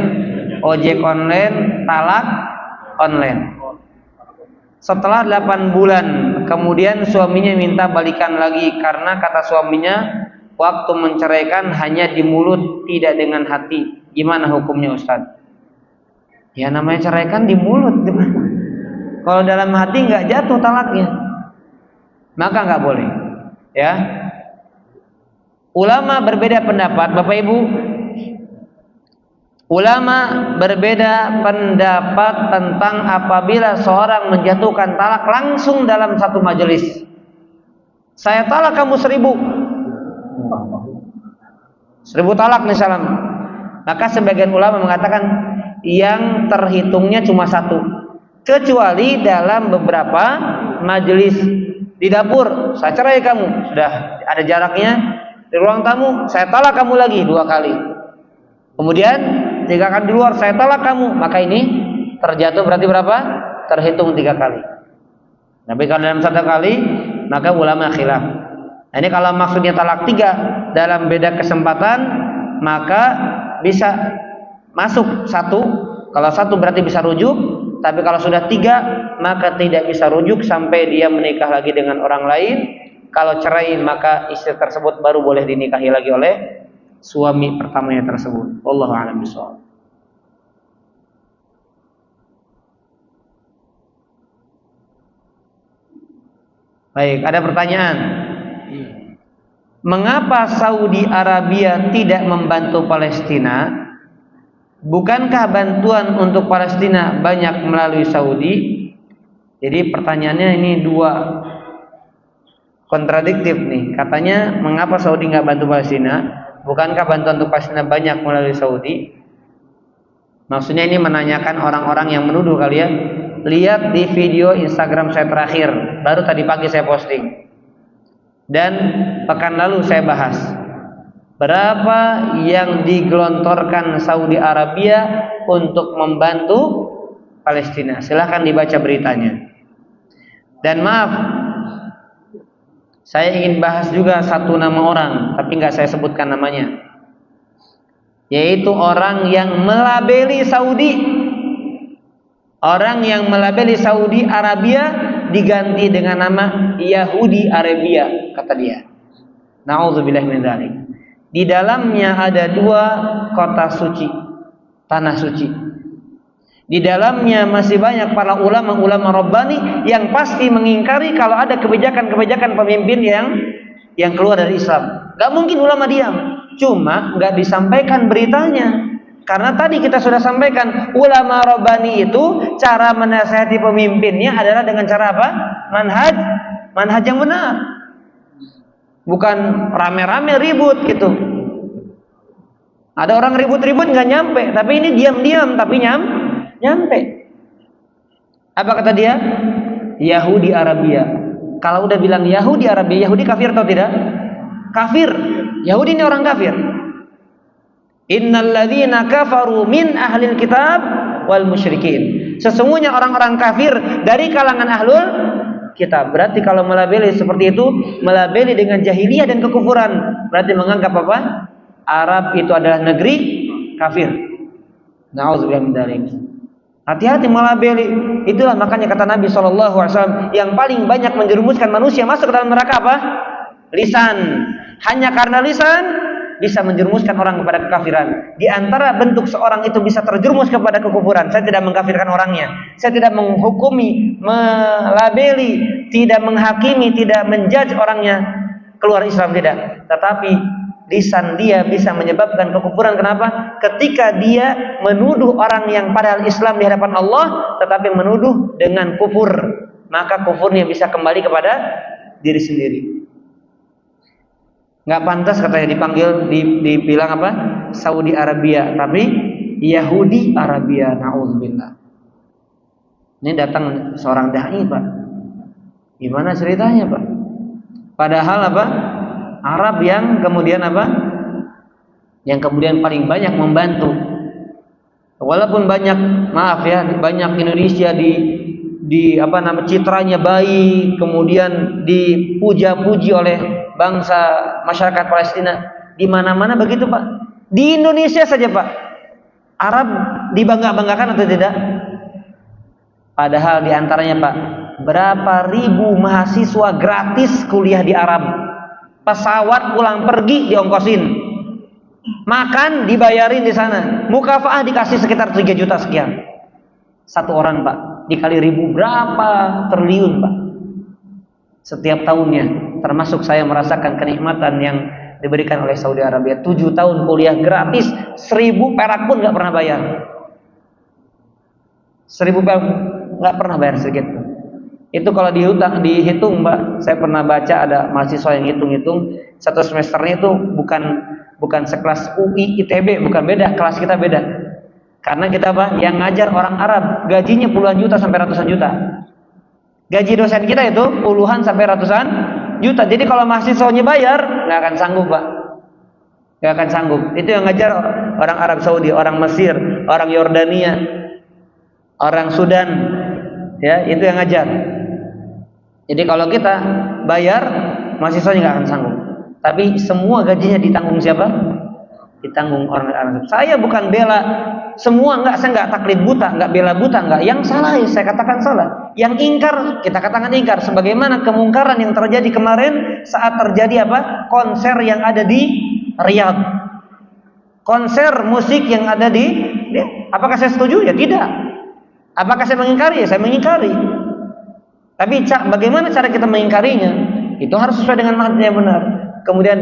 ojek online, talak online. Setelah 8 bulan, kemudian suaminya minta balikan lagi karena kata suaminya waktu menceraikan hanya di mulut, tidak dengan hati. Gimana hukumnya Ustaz? Ya namanya ceraikan di mulut. Kalau dalam hati nggak jatuh talaknya, maka nggak boleh. Ya. Ulama berbeda pendapat, Bapak Ibu. Ulama berbeda pendapat tentang apabila seorang menjatuhkan talak langsung dalam satu majelis. Saya talak kamu 1000 talak misalnya. Maka sebagian ulama mengatakan yang terhitungnya cuma 1, kecuali dalam beberapa majelis. Di dapur saya cerai kamu, sudah ada jaraknya. Di ruang tamu saya talak kamu lagi 2 kali. Kemudian 3 kali di luar saya talak kamu, maka ini terjatuh berarti berapa? Terhitung 3 kali. Tapi kalau dalam 1 kali, maka ulama khilaf. Nah, ini kalau maksudnya talak 3 dalam beda kesempatan, maka bisa masuk 1. Kalau 1 berarti bisa rujuk, tapi kalau sudah 3 maka tidak bisa rujuk sampai dia menikah lagi dengan orang lain. Kalau cerai maka istri tersebut baru boleh dinikahi lagi oleh suami pertamanya tersebut. Wallahu a'lam bishawab. Baik, ada pertanyaan. Mengapa Saudi Arabia tidak membantu Palestina? Bukankah bantuan untuk Palestina banyak melalui Saudi? Jadi pertanyaannya ini 2 kontradiktif nih. Katanya mengapa Saudi nggak bantu Palestina? Bukankah bantuan untuk Palestina banyak melalui Saudi? Maksudnya ini menanyakan orang-orang yang menuduh kali ya. Lihat di video Instagram saya terakhir, baru tadi pagi saya posting. Dan pekan lalu saya bahas berapa yang digelontorkan Saudi Arabia untuk membantu Palestina. Silahkan dibaca beritanya. Dan maaf, saya ingin bahas juga 1 nama orang, tapi nggak saya sebutkan namanya, yaitu orang yang melabeli Saudi, Orang yang melabeli Saudi Arabia diganti dengan nama Yahudi Arabia, kata dia. Nauzubillah min dzalik. Di dalamnya ada 2 kota suci, tanah suci. Di dalamnya masih banyak para ulama-ulama Rabbani yang pasti mengingkari kalau ada kebijakan-kebijakan pemimpin yang keluar dari Islam. Gak mungkin ulama diam, cuma gak disampaikan beritanya. Karena tadi kita sudah sampaikan, ulama Rabbani itu cara menasihati pemimpinnya adalah dengan cara apa? Manhaj yang benar. Bukan rame-rame ribut gitu. Ada orang ribut-ribut nggak nyampe, tapi ini diam-diam tapi nyampe. Apa kata dia? Yahudi Arabia. Kalau udah bilang Yahudi Arabia, Yahudi kafir atau tidak? Kafir. Yahudi ini orang kafir. Innal ladzina kafaru min ahlil kitab wal musyrikin. Sesungguhnya orang-orang kafir dari kalangan ahlul kitab. Berarti kalau melabeli seperti itu, melabeli dengan jahiliyah dan kekufuran, berarti menganggap apa? Arab itu adalah negeri kafir. Nauzubillah min dzalik. Hati-hati melabeli. Itulah makanya kata Nabi SAW, yang paling banyak menjerumuskan manusia masuk ke dalam neraka apa? Lisan. Hanya karena lisan bisa menjerumuskan orang kepada kekafiran. Di antara bentuk seorang itu bisa terjerumus kepada kekufuran, saya tidak mengkafirkan orangnya, saya tidak menghukumi, melabeli, tidak menghakimi, tidak menjudge orangnya keluar Islam, tidak. Tetapi lisan dia bisa menyebabkan kekufuran. Kenapa? Ketika dia menuduh orang yang padahal Islam di hadapan Allah, tetapi menuduh dengan kufur, maka kufurnya bisa kembali kepada diri sendiri. Nggak pantas katanya dipanggil, dibilang apa? Saudi Arabia, tapi Yahudi Arabia. Nauzubillah. Ini datang seorang dai, Pak. Gimana ceritanya, Pak? Padahal apa? Arab yang kemudian apa? Yang kemudian paling banyak membantu. Walaupun banyak, maaf ya, banyak Indonesia di apa nama citranya baik, kemudian dipuja-puji oleh bangsa masyarakat Palestina, di mana-mana begitu, Pak. Di Indonesia saja, Pak, Arab dibangga-banggakan atau tidak? Padahal di antaranya, Pak, berapa ribu mahasiswa gratis kuliah di Arab. Pesawat pulang pergi diongkosin, makan dibayarin di sana, mukafaah dikasih sekitar 3 juta sekian. Satu orang, Pak, dikali ribu berapa triliun, Pak, setiap tahunnya. Termasuk saya merasakan kenikmatan yang diberikan oleh Saudi Arabia. 7 tahun kuliah gratis, 1000 perak pun nggak pernah bayar. 1000 perak nggak pernah bayar sedikit. Itu kalau dihitung, Mbak, saya pernah baca ada mahasiswa yang hitung-hitung satu semesternya itu bukan sekelas UI ITB, bukan, beda, kelas kita beda. Karena kita, Pak, yang ngajar orang Arab gajinya puluhan juta sampai ratusan juta. Gaji dosen kita itu puluhan sampai ratusan juta. Jadi kalau mahasiswanya bayar, nggak akan sanggup, Pak. Nggak akan sanggup. Itu yang ngajar orang Arab Saudi, orang Mesir, orang Yordania, orang Sudan, ya, itu yang ngajar. Jadi kalau kita bayar, mahasiswanya nggak akan sanggup. Tapi semua gajinya ditanggung siapa? Ditanggung orang Arab. Saya bukan bela semua, enggak, saya enggak taklid buta, enggak bela buta, enggak. Yang salah ya saya katakan salah. Yang ingkar kita katakan ingkar. Sebagaimana kemungkaran yang terjadi kemarin saat terjadi apa? Konser yang ada di Riyadh. Konser musik yang ada apakah saya setuju? Ya tidak. Apakah saya mengingkari? Ya saya mengingkari. Tapi bagaimana cara kita mengingkarinya? Itu harus sesuai dengan makna yang benar. Kemudian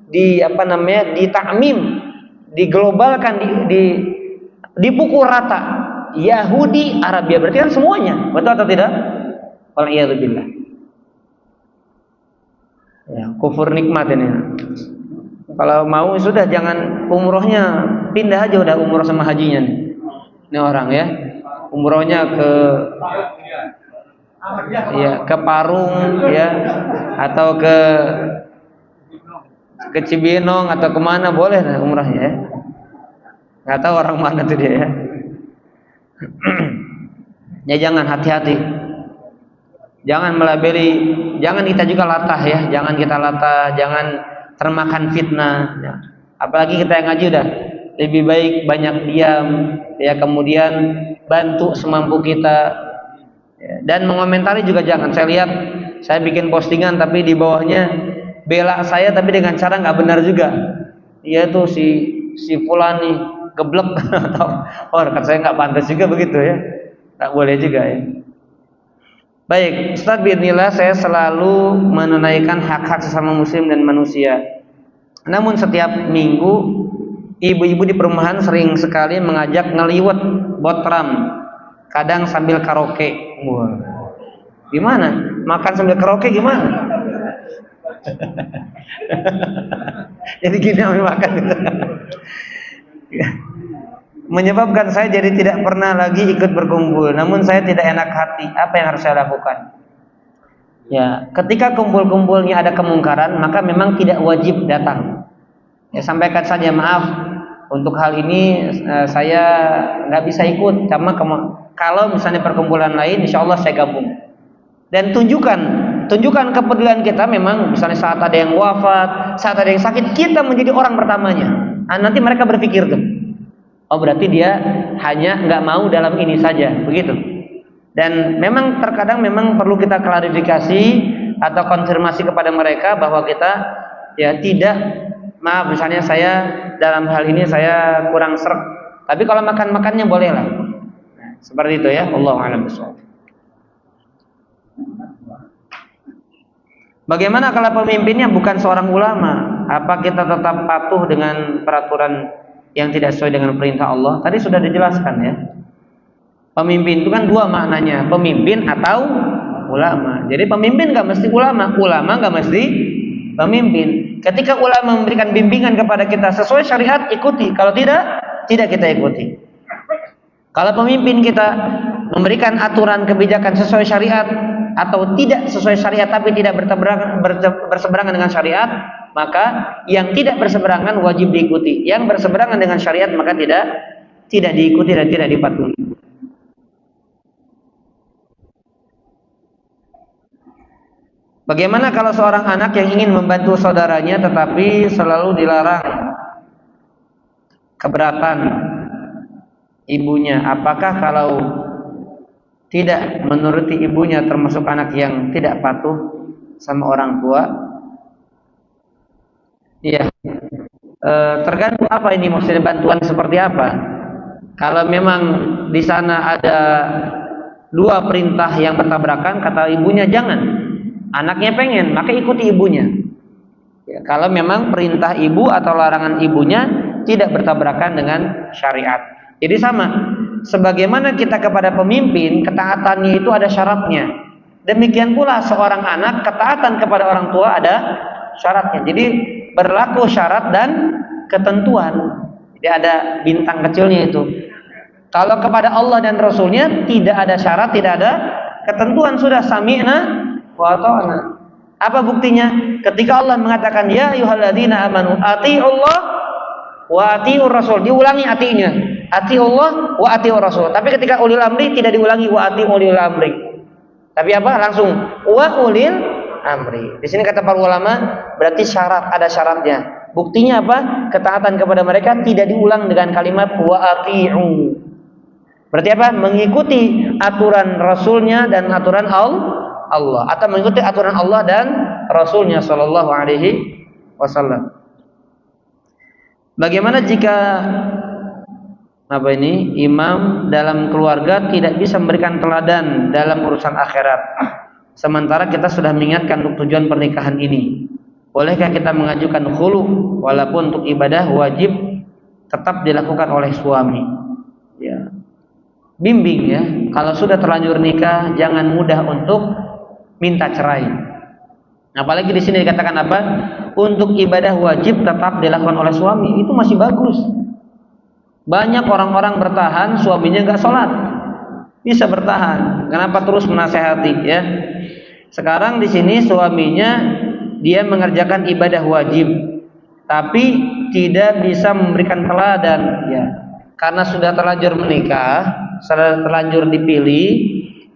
ditakmim, diglobalkan, dipukul rata. Yahudi Arabia, berarti kan semuanya, betul atau tidak? Waliyadzubillah. Ya, kufur nikmat ini. Kalau mau sudah jangan umrohnya, pindah aja udah umroh sama hajinya nih. Ini orang ya, umrohnya ke Parung ya, atau ke Cibinong atau kemana boleh umrahnya ya. Nggak tahu orang mana tuh dia ya. Ya jangan, hati-hati. Jangan melabeli, jangan kita juga latah ya, jangan kita latah, jangan termakan fitnah. Ya. Apalagi kita yang ngaji udah lebih baik banyak diam, ya, kemudian bantu semampu kita, ya, dan mengomentari juga jangan. Saya lihat saya bikin postingan tapi di bawahnya bela saya tapi dengan cara nggak benar juga, yaitu si fulani geblek atau kata saya nggak pantas juga begitu ya, nggak boleh juga ya. Baik, Ustaz, bismillah, saya selalu menunaikan hak-hak sesama muslim dan manusia. Namun setiap minggu ibu-ibu di perumahan sering sekali mengajak ngeliwet botram, kadang sambil karaoke. Wah, gimana? Makan sambil karaoke gimana? Jadi gini makan gitu. Menyebabkan saya jadi tidak pernah lagi ikut berkumpul. Namun saya tidak enak hati. Apa yang harus saya lakukan? Ya, ketika kumpul-kumpulnya ada kemungkaran, maka memang tidak wajib datang. Ya, sampaikan saja, maaf untuk hal ini saya nggak bisa ikut. Kalau misalnya perkumpulan lain, insya Allah saya gabung. Dan tunjukkan kepedulian kita. Memang misalnya saat ada yang wafat, saat ada yang sakit, kita menjadi orang pertamanya. Nah, nanti mereka berpikir tuh, oh berarti dia hanya nggak mau dalam ini saja, begitu. Dan memang terkadang memang perlu kita klarifikasi atau konfirmasi kepada mereka bahwa kita ya tidak, maaf misalnya saya dalam hal ini saya kurang sreg, tapi kalau makan-makannya boleh lah. Nah, seperti itu ya. Allahu a'lam bishawab. Bagaimana kalau pemimpinnya bukan seorang ulama? Apa kita tetap patuh dengan peraturan yang tidak sesuai dengan perintah Allah? Tadi sudah dijelaskan ya. Pemimpin itu kan dua maknanya, pemimpin atau ulama. Jadi pemimpin nggak mesti ulama, ulama nggak mesti pemimpin. Ketika ulama memberikan bimbingan kepada kita sesuai syariat, ikuti. Kalau tidak kita ikuti. Kalau pemimpin kita memberikan aturan kebijakan sesuai syariat atau tidak sesuai syariat tapi tidak berseberangan dengan syariat, maka yang tidak berseberangan wajib diikuti. Yang berseberangan dengan syariat maka tidak diikuti dan tidak dipatuhi. Bagaimana kalau seorang anak yang ingin membantu saudaranya tetapi selalu dilarang, keberatan ibunya? Apakah kalau tidak menuruti ibunya termasuk anak yang tidak patuh sama orang tua? Iya, tergantung apa ini maksudnya, bantuan seperti apa. Kalau memang di sana ada dua perintah yang bertabrakan, kata ibunya jangan, anaknya pengen, maka ikuti ibunya. Ya, kalau memang perintah ibu atau larangan ibunya tidak bertabrakan dengan syariat. Jadi sama, sebagaimana kita kepada pemimpin, ketaatannya itu ada syaratnya. Demikian pula seorang anak, ketaatan kepada orang tua ada syaratnya. Jadi berlaku syarat dan ketentuan. Jadi ada bintang kecilnya itu. Kalau kepada Allah dan Rasulnya tidak ada syarat, tidak ada ketentuan, sudah sami'na wa ata'na. Apa buktinya? Ketika Allah mengatakan ya ayyuhalladzina amanu atii'ullah wa atii'ur rasul, diulangi atinya. Atii'ullah wa atii'ur rasul. Tapi ketika ulil amri tidak diulangi wa atii'u ulil amri. Tapi apa? Langsung wa ulil amri. Di sini kata para ulama berarti syarat, ada syaratnya. Buktinya apa? Ketaatan kepada mereka tidak diulang dengan kalimat wa atii'u. Berarti apa? Mengikuti aturan Rasulnya dan aturan Allah, atau mengikuti aturan Allah dan Rasulnya Shallallahu Alaihi Wasallam. Bagaimana jika imam dalam keluarga tidak bisa memberikan teladan dalam urusan akhirat, sementara kita sudah mengingatkan untuk tujuan pernikahan ini? Bolehkah kita mengajukan khulu walaupun untuk ibadah wajib tetap dilakukan oleh suami? Ya, bimbing ya. Kalau sudah terlanjur nikah, jangan mudah untuk minta cerai. Apalagi di sini dikatakan apa? Untuk ibadah wajib tetap dilakukan oleh suami, itu masih bagus. Banyak orang-orang bertahan suaminya nggak sholat, bisa bertahan. Kenapa? Terus menasehati ya. Sekarang di sini suaminya dia mengerjakan ibadah wajib, tapi tidak bisa memberikan teladan ya. Karena sudah terlanjur menikah, sudah terlanjur dipilih,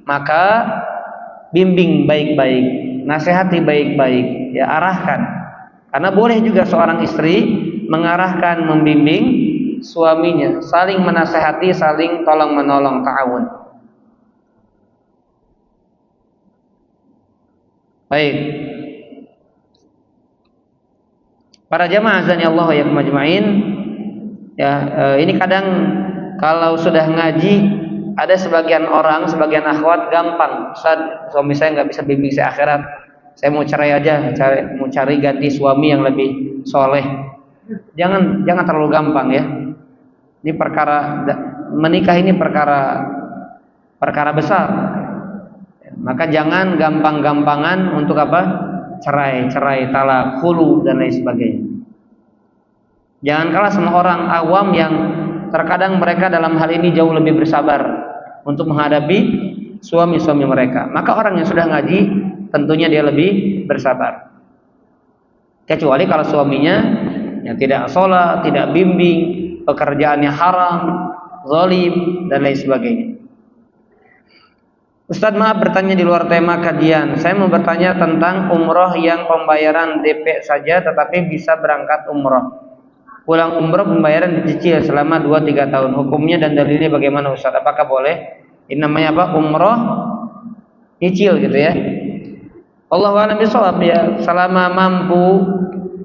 maka bimbing baik-baik, nasihati baik-baik, ya arahkan. Karena boleh juga seorang istri mengarahkan, membimbing suaminya, saling menasehati, saling tolong menolong, ta'awun. Baik. Para jamaah azan ya Allah ya majma'in. Ya, ini kadang kalau sudah ngaji ada sebagian orang, sebagian akhwat gampang. Ustaz, suami saya nggak bisa bimbing saya akhirat. Saya mau cerai aja, mau cari ganti suami yang lebih soleh. Jangan terlalu gampang ya. Ini menikah ini perkara besar. Maka jangan gampang-gampangan untuk apa? Cerai, talak, khulu dan lain sebagainya. Jangan kalah sama orang awam yang terkadang mereka dalam hal ini jauh lebih bersabar untuk menghadapi suami-suami mereka. Maka orang yang sudah ngaji tentunya dia lebih bersabar. Kecuali kalau suaminya yang tidak sholat, tidak bimbing, pekerjaannya haram, zalim dan lain sebagainya. Ustaz, maaf bertanya di luar tema kajian. Saya mau bertanya tentang umroh yang pembayaran DP saja tetapi bisa berangkat umroh. Pulang umroh pembayaran dicicil selama 2-3 tahun. Hukumnya dan dalilnya bagaimana Ustaz? Apakah boleh? Ini namanya apa? Umroh nyicil gitu ya. Allahu a'lam bishawab ya. Selama mampu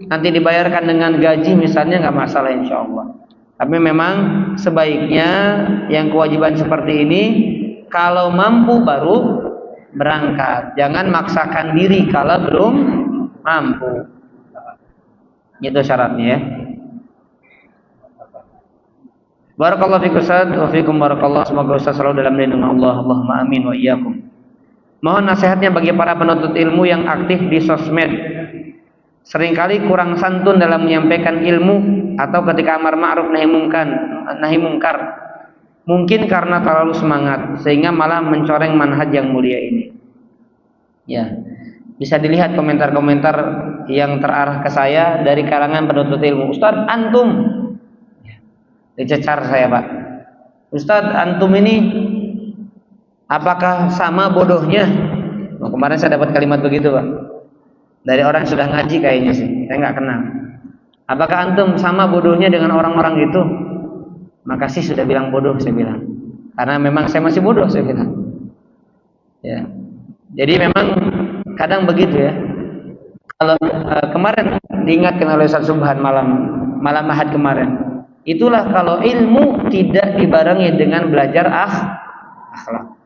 nanti dibayarkan dengan gaji misalnya nggak masalah insyaallah. Tapi memang sebaiknya yang kewajiban seperti ini kalau mampu baru berangkat. Jangan maksakan diri kalau belum mampu. Itu syaratnya ya. Barakallahu fikum Ustaz wa fikum barakallahu. Semoga Ustaz selalu dalam lindungan Allah. Allahumma amin wa iyyakum. Mohon nasihatnya bagi para penuntut ilmu yang aktif di sosmed. Seringkali kurang santun dalam menyampaikan ilmu atau ketika amar ma'ruf nahi mungkar. Mungkin karena terlalu semangat sehingga malah mencoreng manhaj yang mulia ini. Ya. Bisa dilihat komentar-komentar yang terarah ke saya dari kalangan penuntut ilmu. Ustaz, antum dicecar saya, Pak. Ustaz, antum ini apakah sama bodohnya? Kemarin saya dapat kalimat begitu, Pak. Dari orang yang sudah ngaji kayaknya sih. Saya nggak kenal. Apakah antum sama bodohnya dengan orang-orang itu? Makasih sudah bilang bodoh, saya bilang. Karena memang saya masih bodoh, saya bilang. Ya. Jadi memang kadang begitu ya. Kalau kemarin diingatkan oleh Ustaz Subhan malam Ahad kemarin. Itulah kalau ilmu tidak dibarengi dengan belajar akhlak.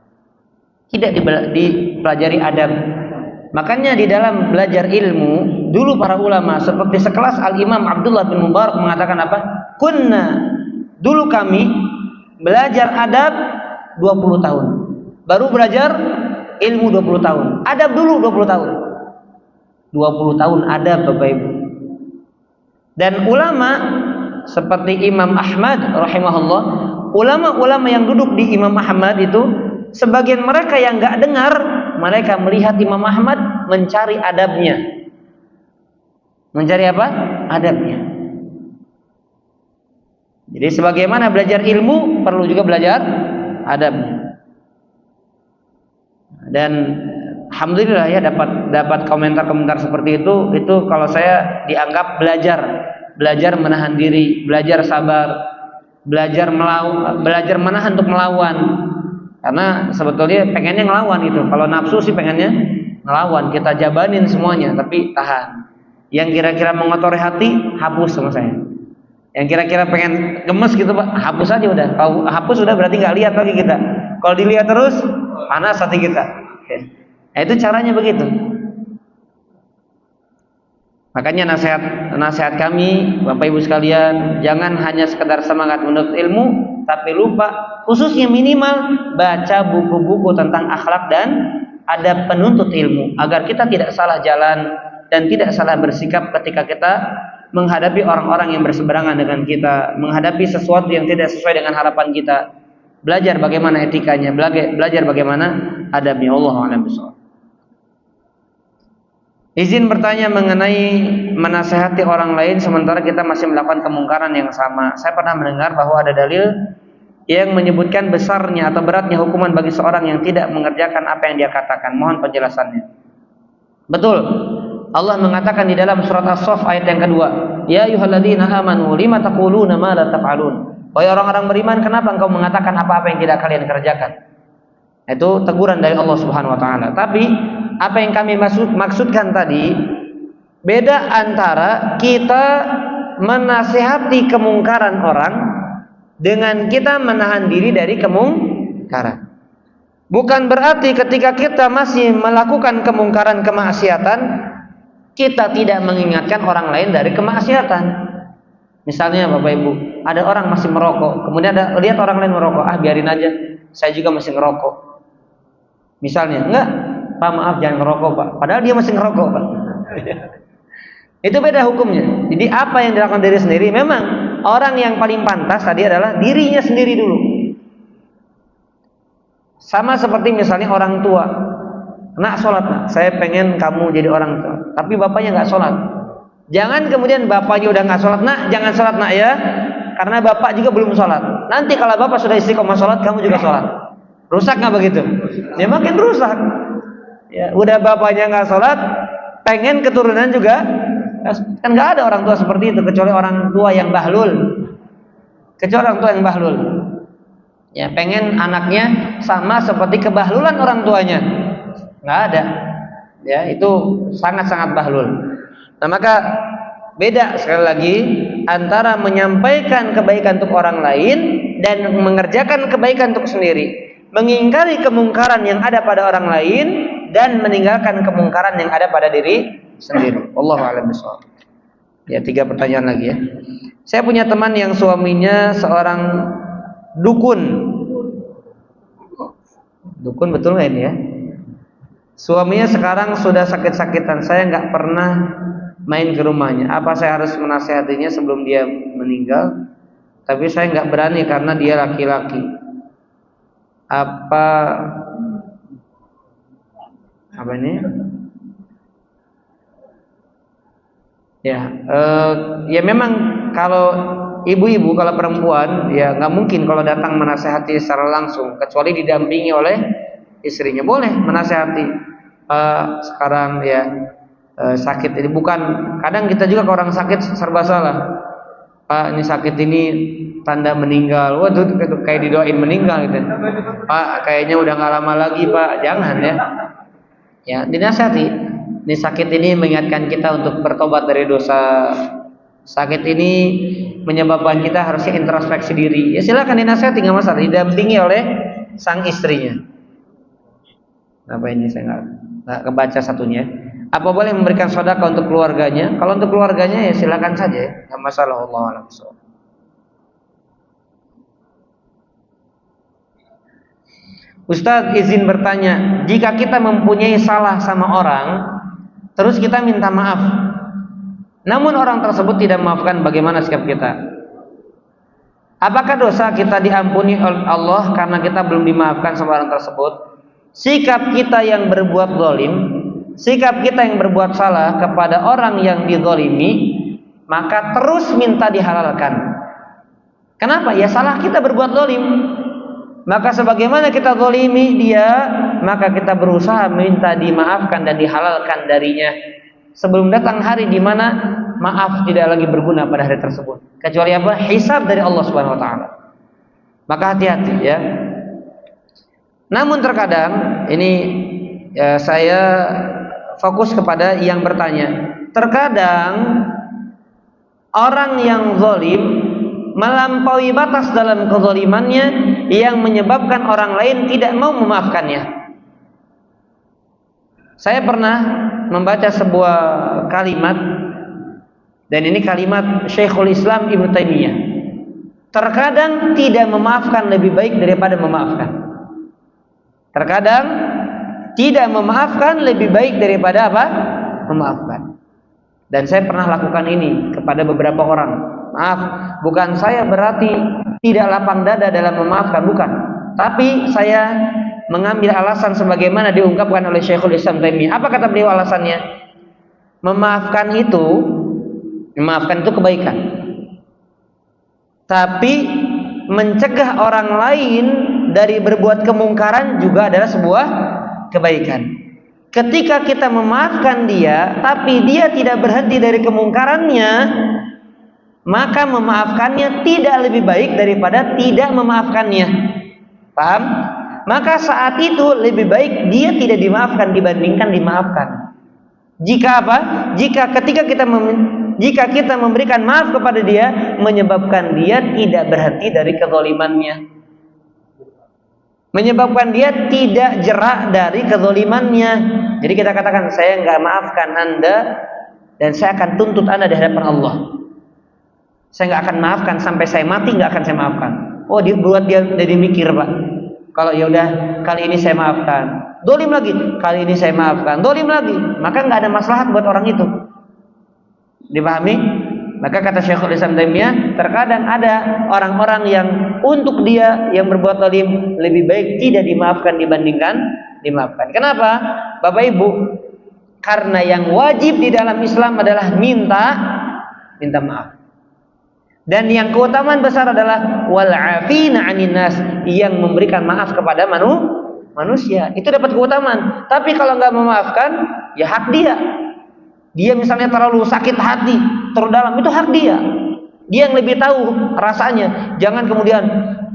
Tidak dipelajari adab. Makanya di dalam belajar ilmu, dulu para ulama seperti sekelas Al-Imam Abdullah bin Mubarak mengatakan apa? Dulu kami belajar adab 20 tahun. Baru belajar ilmu 20 tahun. Adab dulu 20 tahun. 20 tahun adab Bapak Ibu. Dan ulama seperti Imam Ahmad rahimahullah, ulama-ulama yang duduk di Imam Ahmad itu sebagian mereka yang enggak dengar, mereka melihat Imam Ahmad mencari adabnya. Mencari apa? Adabnya. Jadi sebagaimana belajar ilmu perlu juga belajar adab. Dan alhamdulillah ya dapat komentar-komentar seperti itu kalau saya dianggap belajar menahan diri, belajar sabar, belajar menahan untuk melawan. Karena sebetulnya pengennya ngelawan gitu. Kalau nafsu sih pengennya ngelawan, kita jabanin semuanya tapi tahan. Yang kira-kira mengotori hati hapus sama saya. Yang kira-kira pengen gemes gitu Pak, hapus aja udah. Kalau hapus udah berarti nggak lihat lagi kita. Kalau dilihat terus panas hati kita. Nah, itu caranya begitu. Makanya nasihat kami Bapak Ibu sekalian, jangan hanya sekedar semangat menuntut ilmu, tapi lupa khususnya minimal baca buku-buku tentang akhlak dan adab penuntut ilmu agar kita tidak salah jalan dan tidak salah bersikap ketika kita menghadapi orang-orang yang berseberangan dengan kita, menghadapi sesuatu yang tidak sesuai dengan harapan kita. Belajar bagaimana etikanya, belajar bagaimana adabnya. Allahu a'lam bishawab. Izin bertanya mengenai menasehati orang lain sementara kita masih melakukan kemungkaran yang sama. Saya pernah mendengar bahwa ada dalil yang menyebutkan besarnya atau beratnya hukuman bagi seorang yang tidak mengerjakan apa yang dia katakan. Mohon penjelasannya. Betul. Allah mengatakan di dalam surat As-Saff ayat yang kedua, ya ayyuhalladzina amanu lima taquluna ma la taf'alun. Wahai orang-orang beriman, kenapa engkau mengatakan apa-apa yang tidak kalian kerjakan? Itu teguran dari Allah Subhanahu wa taala. Tapi apa yang kami maksudkan tadi, beda antara kita menasihati kemungkaran orang dengan kita menahan diri dari kemungkaran. Bukan berarti ketika kita masih melakukan kemungkaran, kemaksiatan, kita tidak mengingatkan orang lain dari kemaksiatan. Misalnya Bapak Ibu, ada orang masih merokok, kemudian lihat orang lain merokok, biarin aja, saya juga masih ngerokok. Misalnya, enggak, Pak maaf jangan ngerokok Pak, padahal dia masih ngerokok Pak. Itu beda hukumnya. Jadi apa yang dilakukan diri sendiri, memang orang yang paling pantas tadi adalah dirinya sendiri dulu. Sama seperti misalnya orang tua, nak sholat nak, saya pengen kamu jadi orang tua, tapi bapaknya nggak sholat. Jangan kemudian bapaknya udah nggak sholat, nak jangan sholat nak ya, karena bapak juga belum sholat. Nanti kalau bapak sudah istiqomah sholat, kamu juga sholat. Rusak nggak begitu? Ya makin rusak. Ya, udah bapaknya nggak sholat, pengen keturunan juga, kan nggak ada orang tua seperti itu kecuali orang tua yang bahlul. Kecuali orang tua yang bahlul. Ya, pengen anaknya sama seperti kebahlulan orang tuanya, nggak ada. Ya, itu sangat-sangat bahlul. Nah, maka beda sekali lagi antara menyampaikan kebaikan untuk orang lain dan mengerjakan kebaikan untuk sendiri, mengingkari kemungkaran yang ada pada orang lain dan meninggalkan kemungkaran yang ada pada diri sendiri. Wallahu a'lam bishawab. Ya, 3 pertanyaan lagi ya. Saya punya teman yang suaminya seorang dukun. Dukun betul nggak ini ya? Suaminya sekarang sudah sakit-sakitan. Saya nggak pernah main ke rumahnya. Apa saya harus menasehatinya sebelum dia meninggal? Tapi saya nggak berani karena dia laki-laki. Apa ini? Ya memang kalau ibu-ibu, kalau perempuan, ya nggak mungkin kalau datang menasehati secara langsung, kecuali didampingi oleh istrinya. Boleh menasehati. Sekarang ya sakit ini bukan. Kadang kita juga kalau orang sakit serba salah. Pak, ini sakit ini tanda meninggal. Waduh, kayak didoain meninggal gitu. Pak, kayaknya udah nggak lama lagi Pak. Jangan ya. Ya, dinasihati. Ini sakit ini mengingatkan kita untuk bertobat dari dosa. Sakit ini menyebabkan kita harusnya introspeksi diri. Ya silakan dinasihati, nggak masalah. Didampingi oleh sang istrinya. Apa ini saya nggak kebaca satunya. Apa boleh memberikan sedekah untuk keluarganya? Kalau untuk keluarganya ya silakan saja, nggak masalah. Allah a'lam bishawab. Ustadz izin bertanya, jika kita mempunyai salah sama orang, terus kita minta maaf, namun orang tersebut tidak memaafkan, bagaimana sikap kita? Apakah dosa kita diampuni oleh Allah karena kita belum dimaafkan sama orang tersebut? Sikap kita yang berbuat zalim, sikap kita yang berbuat salah kepada orang yang dizalimi, maka terus minta dihalalkan. Kenapa? Ya salah kita berbuat zalim. Maka sebagaimana kita zalimi dia, maka kita berusaha minta dimaafkan dan dihalalkan darinya sebelum datang hari di mana maaf tidak lagi berguna pada hari tersebut. Kecuali apa? Hisab dari Allah Subhanahu wa taala. Maka hati-hati ya. Namun terkadang ini saya fokus kepada yang bertanya. Terkadang orang yang zalim melampaui batas dalam kezalimannya yang menyebabkan orang lain tidak mau memaafkannya. Saya pernah membaca sebuah kalimat, dan ini kalimat Syekhul Islam Ibnu Taimiyah. Terkadang tidak memaafkan lebih baik daripada memaafkan. Terkadang tidak memaafkan lebih baik daripada apa? Memaafkan. Dan saya pernah lakukan ini kepada beberapa orang. Maaf, bukan saya berarti tidak lapang dada dalam memaafkan, bukan. Tapi saya mengambil alasan sebagaimana diungkapkan oleh Syekhul Islam Taimiyah. Apa kata beliau alasannya? Memaafkan itu kebaikan. Tapi mencegah orang lain dari berbuat kemungkaran juga adalah sebuah kebaikan. ketika kita memaafkan dia, tapi dia tidak berhenti dari kemungkarannya, maka memaafkannya tidak lebih baik daripada tidak memaafkannya. Paham? Maka saat itu lebih baik dia tidak dimaafkan dibandingkan dimaafkan. Jika apa? Jika kita memberikan maaf kepada dia, menyebabkan dia tidak berhenti dari kezalimannya, menyebabkan dia tidak jerak dari kezalimannya. Jadi kita katakan, saya nggak maafkan Anda dan saya akan tuntut Anda di hadapan Allah. Saya nggak akan maafkan sampai saya mati, nggak akan saya maafkan. Oh, dia buat dia jadi mikir, Pak. Kalau ya udah kali ini saya maafkan, dolim lagi, kali ini saya maafkan, dolim lagi, maka nggak ada maslahat buat orang itu. Dipahami? Maka kata Syekhul Islam Taimiyah, terkadang ada orang-orang yang untuk dia yang berbuat dolim lebih baik tidak dimaafkan dibandingkan dimaafkan. Kenapa? Bapak Ibu, karena yang wajib di dalam Islam adalah minta maaf. Dan yang keutamaan besar adalah wal 'afina 'anil nas, yang memberikan maaf kepada manusia. Itu dapat keutamaan. Tapi kalau nggak memaafkan, ya hak dia. Dia misalnya terlalu sakit hati, terdalam, itu hak dia. Dia yang lebih tahu rasanya. Jangan kemudian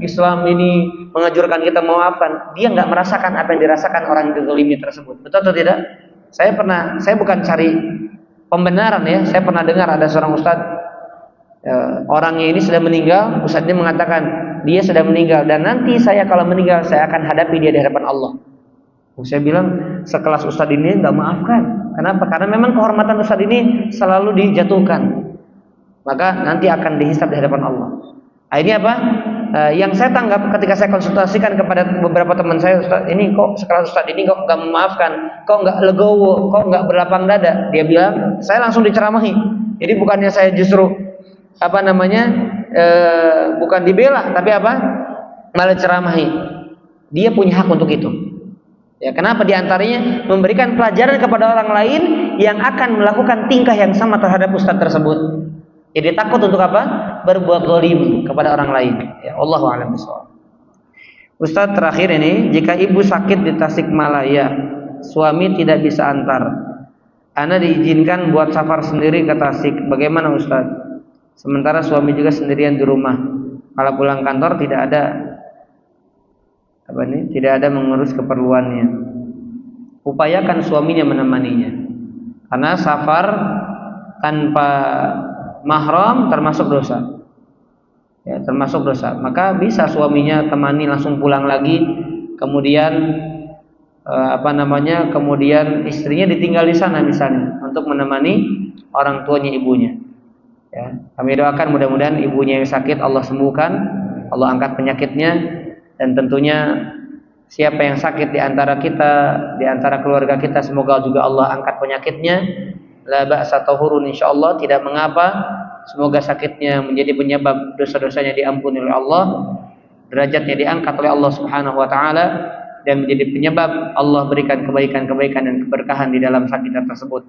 Islam ini menganjurkan kita memaafkan, dia nggak merasakan apa yang dirasakan orang yang dizalimi tersebut. Betul atau tidak? Saya bukan cari pembenaran ya. Saya pernah dengar ada seorang ustadz, orangnya ini sudah meninggal, ustadz ini mengatakan dia sudah meninggal dan nanti saya kalau meninggal saya akan hadapi dia di hadapan Allah. Saya bilang sekelas ustadz ini nggak maafkan. Kenapa? Karena memang kehormatan ustadz ini selalu dijatuhkan. Maka nanti akan dihisab di hadapan Allah. Ini apa? Yang saya tanggap ketika saya konsultasikan kepada beberapa teman saya, Ustaz, ini kok sekelas ustadz ini kok nggak memaafkan, kok nggak legowo, kok nggak berlapang dada. Dia bilang, saya langsung diceramahi. Jadi bukannya saya justru bukan dibela, tapi apa? Malah ceramahi. Dia punya hak untuk itu. Ya, kenapa? Di antaranya memberikan pelajaran kepada orang lain yang akan melakukan tingkah yang sama terhadap ustadz tersebut. Jadi takut untuk apa? Berbuat zalim kepada orang lain. Ya, Allahu a'lam bishawab. Ustadz terakhir ini, jika ibu sakit di Tasikmalaya, suami tidak bisa antar, ana diizinkan buat safar sendiri ke Tasik. Bagaimana Ustadz? Sementara suami juga sendirian di rumah. Kalau pulang kantor tidak ada mengurus keperluannya. Upayakan suaminya menemaninya. Karena safar tanpa mahram termasuk dosa. Ya, termasuk dosa. Maka bisa suaminya temani langsung pulang lagi. Kemudian kemudian istrinya ditinggal di sana misalnya untuk menemani orang tuanya ibunya. Ya, kami doakan mudah-mudahan ibunya yang sakit Allah sembuhkan, Allah angkat penyakitnya, dan tentunya siapa yang sakit di antara kita, di antara keluarga kita, semoga juga Allah angkat penyakitnya. La ba'sa tahurun, insyaallah tidak mengapa. Semoga sakitnya menjadi penyebab dosa-dosanya diampuni oleh Allah, derajatnya diangkat oleh Allah Subhanahu wa taala, dan menjadi penyebab Allah berikan kebaikan-kebaikan dan keberkahan di dalam sakitnya tersebut.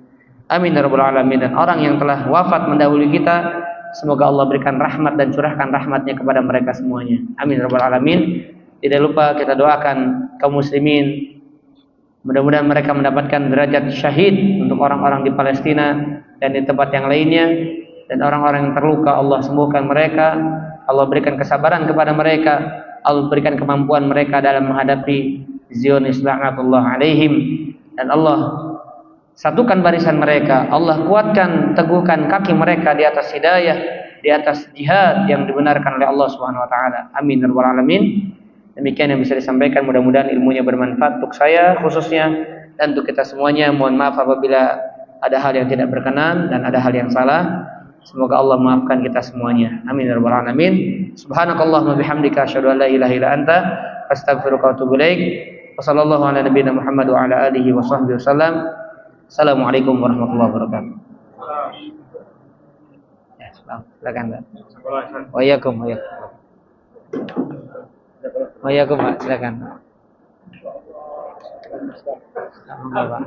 Amin ya rabbal alamin. Dan orang yang telah wafat mendahului kita, semoga Allah berikan rahmat dan curahkan rahmatnya kepada mereka semuanya. Amin ya rabbal alamin. Tidak lupa kita doakan kaum muslimin, mudah-mudahan mereka mendapatkan derajat syahid untuk orang-orang di Palestina dan di tempat yang lainnya, dan orang-orang yang terluka Allah sembuhkan mereka, Allah berikan kesabaran kepada mereka, Allah berikan kemampuan mereka dalam menghadapi Zionis laknatullah alaihim, dan Allah satukan barisan mereka, Allah kuatkan, teguhkan kaki mereka di atas hidayah, di atas jihad yang dibenarkan oleh Allah Subhanahu wa taala. Amin ya rabbal alamin. Demikian yang bisa disampaikan, mudah-mudahan ilmunya bermanfaat untuk saya khususnya dan untuk kita semuanya. Mohon maaf apabila ada hal yang tidak berkenan dan ada hal yang salah. Semoga Allah maafkan kita semuanya. Amin ya rabbal alamin. Subhanakallahumma bihamdika asyhadu an la ilaha illa anta astaghfiruka wa atubu ilaik. Wassallallahu ala nabiyyina Muhammad wa ala alihi wa sahbihi wasallam. Assalamualaikum warahmatullahi wabarakatuh. Ya, silakan. Waalaikumsalam. Waalaikumsalam, silakan. Alhamdulillah.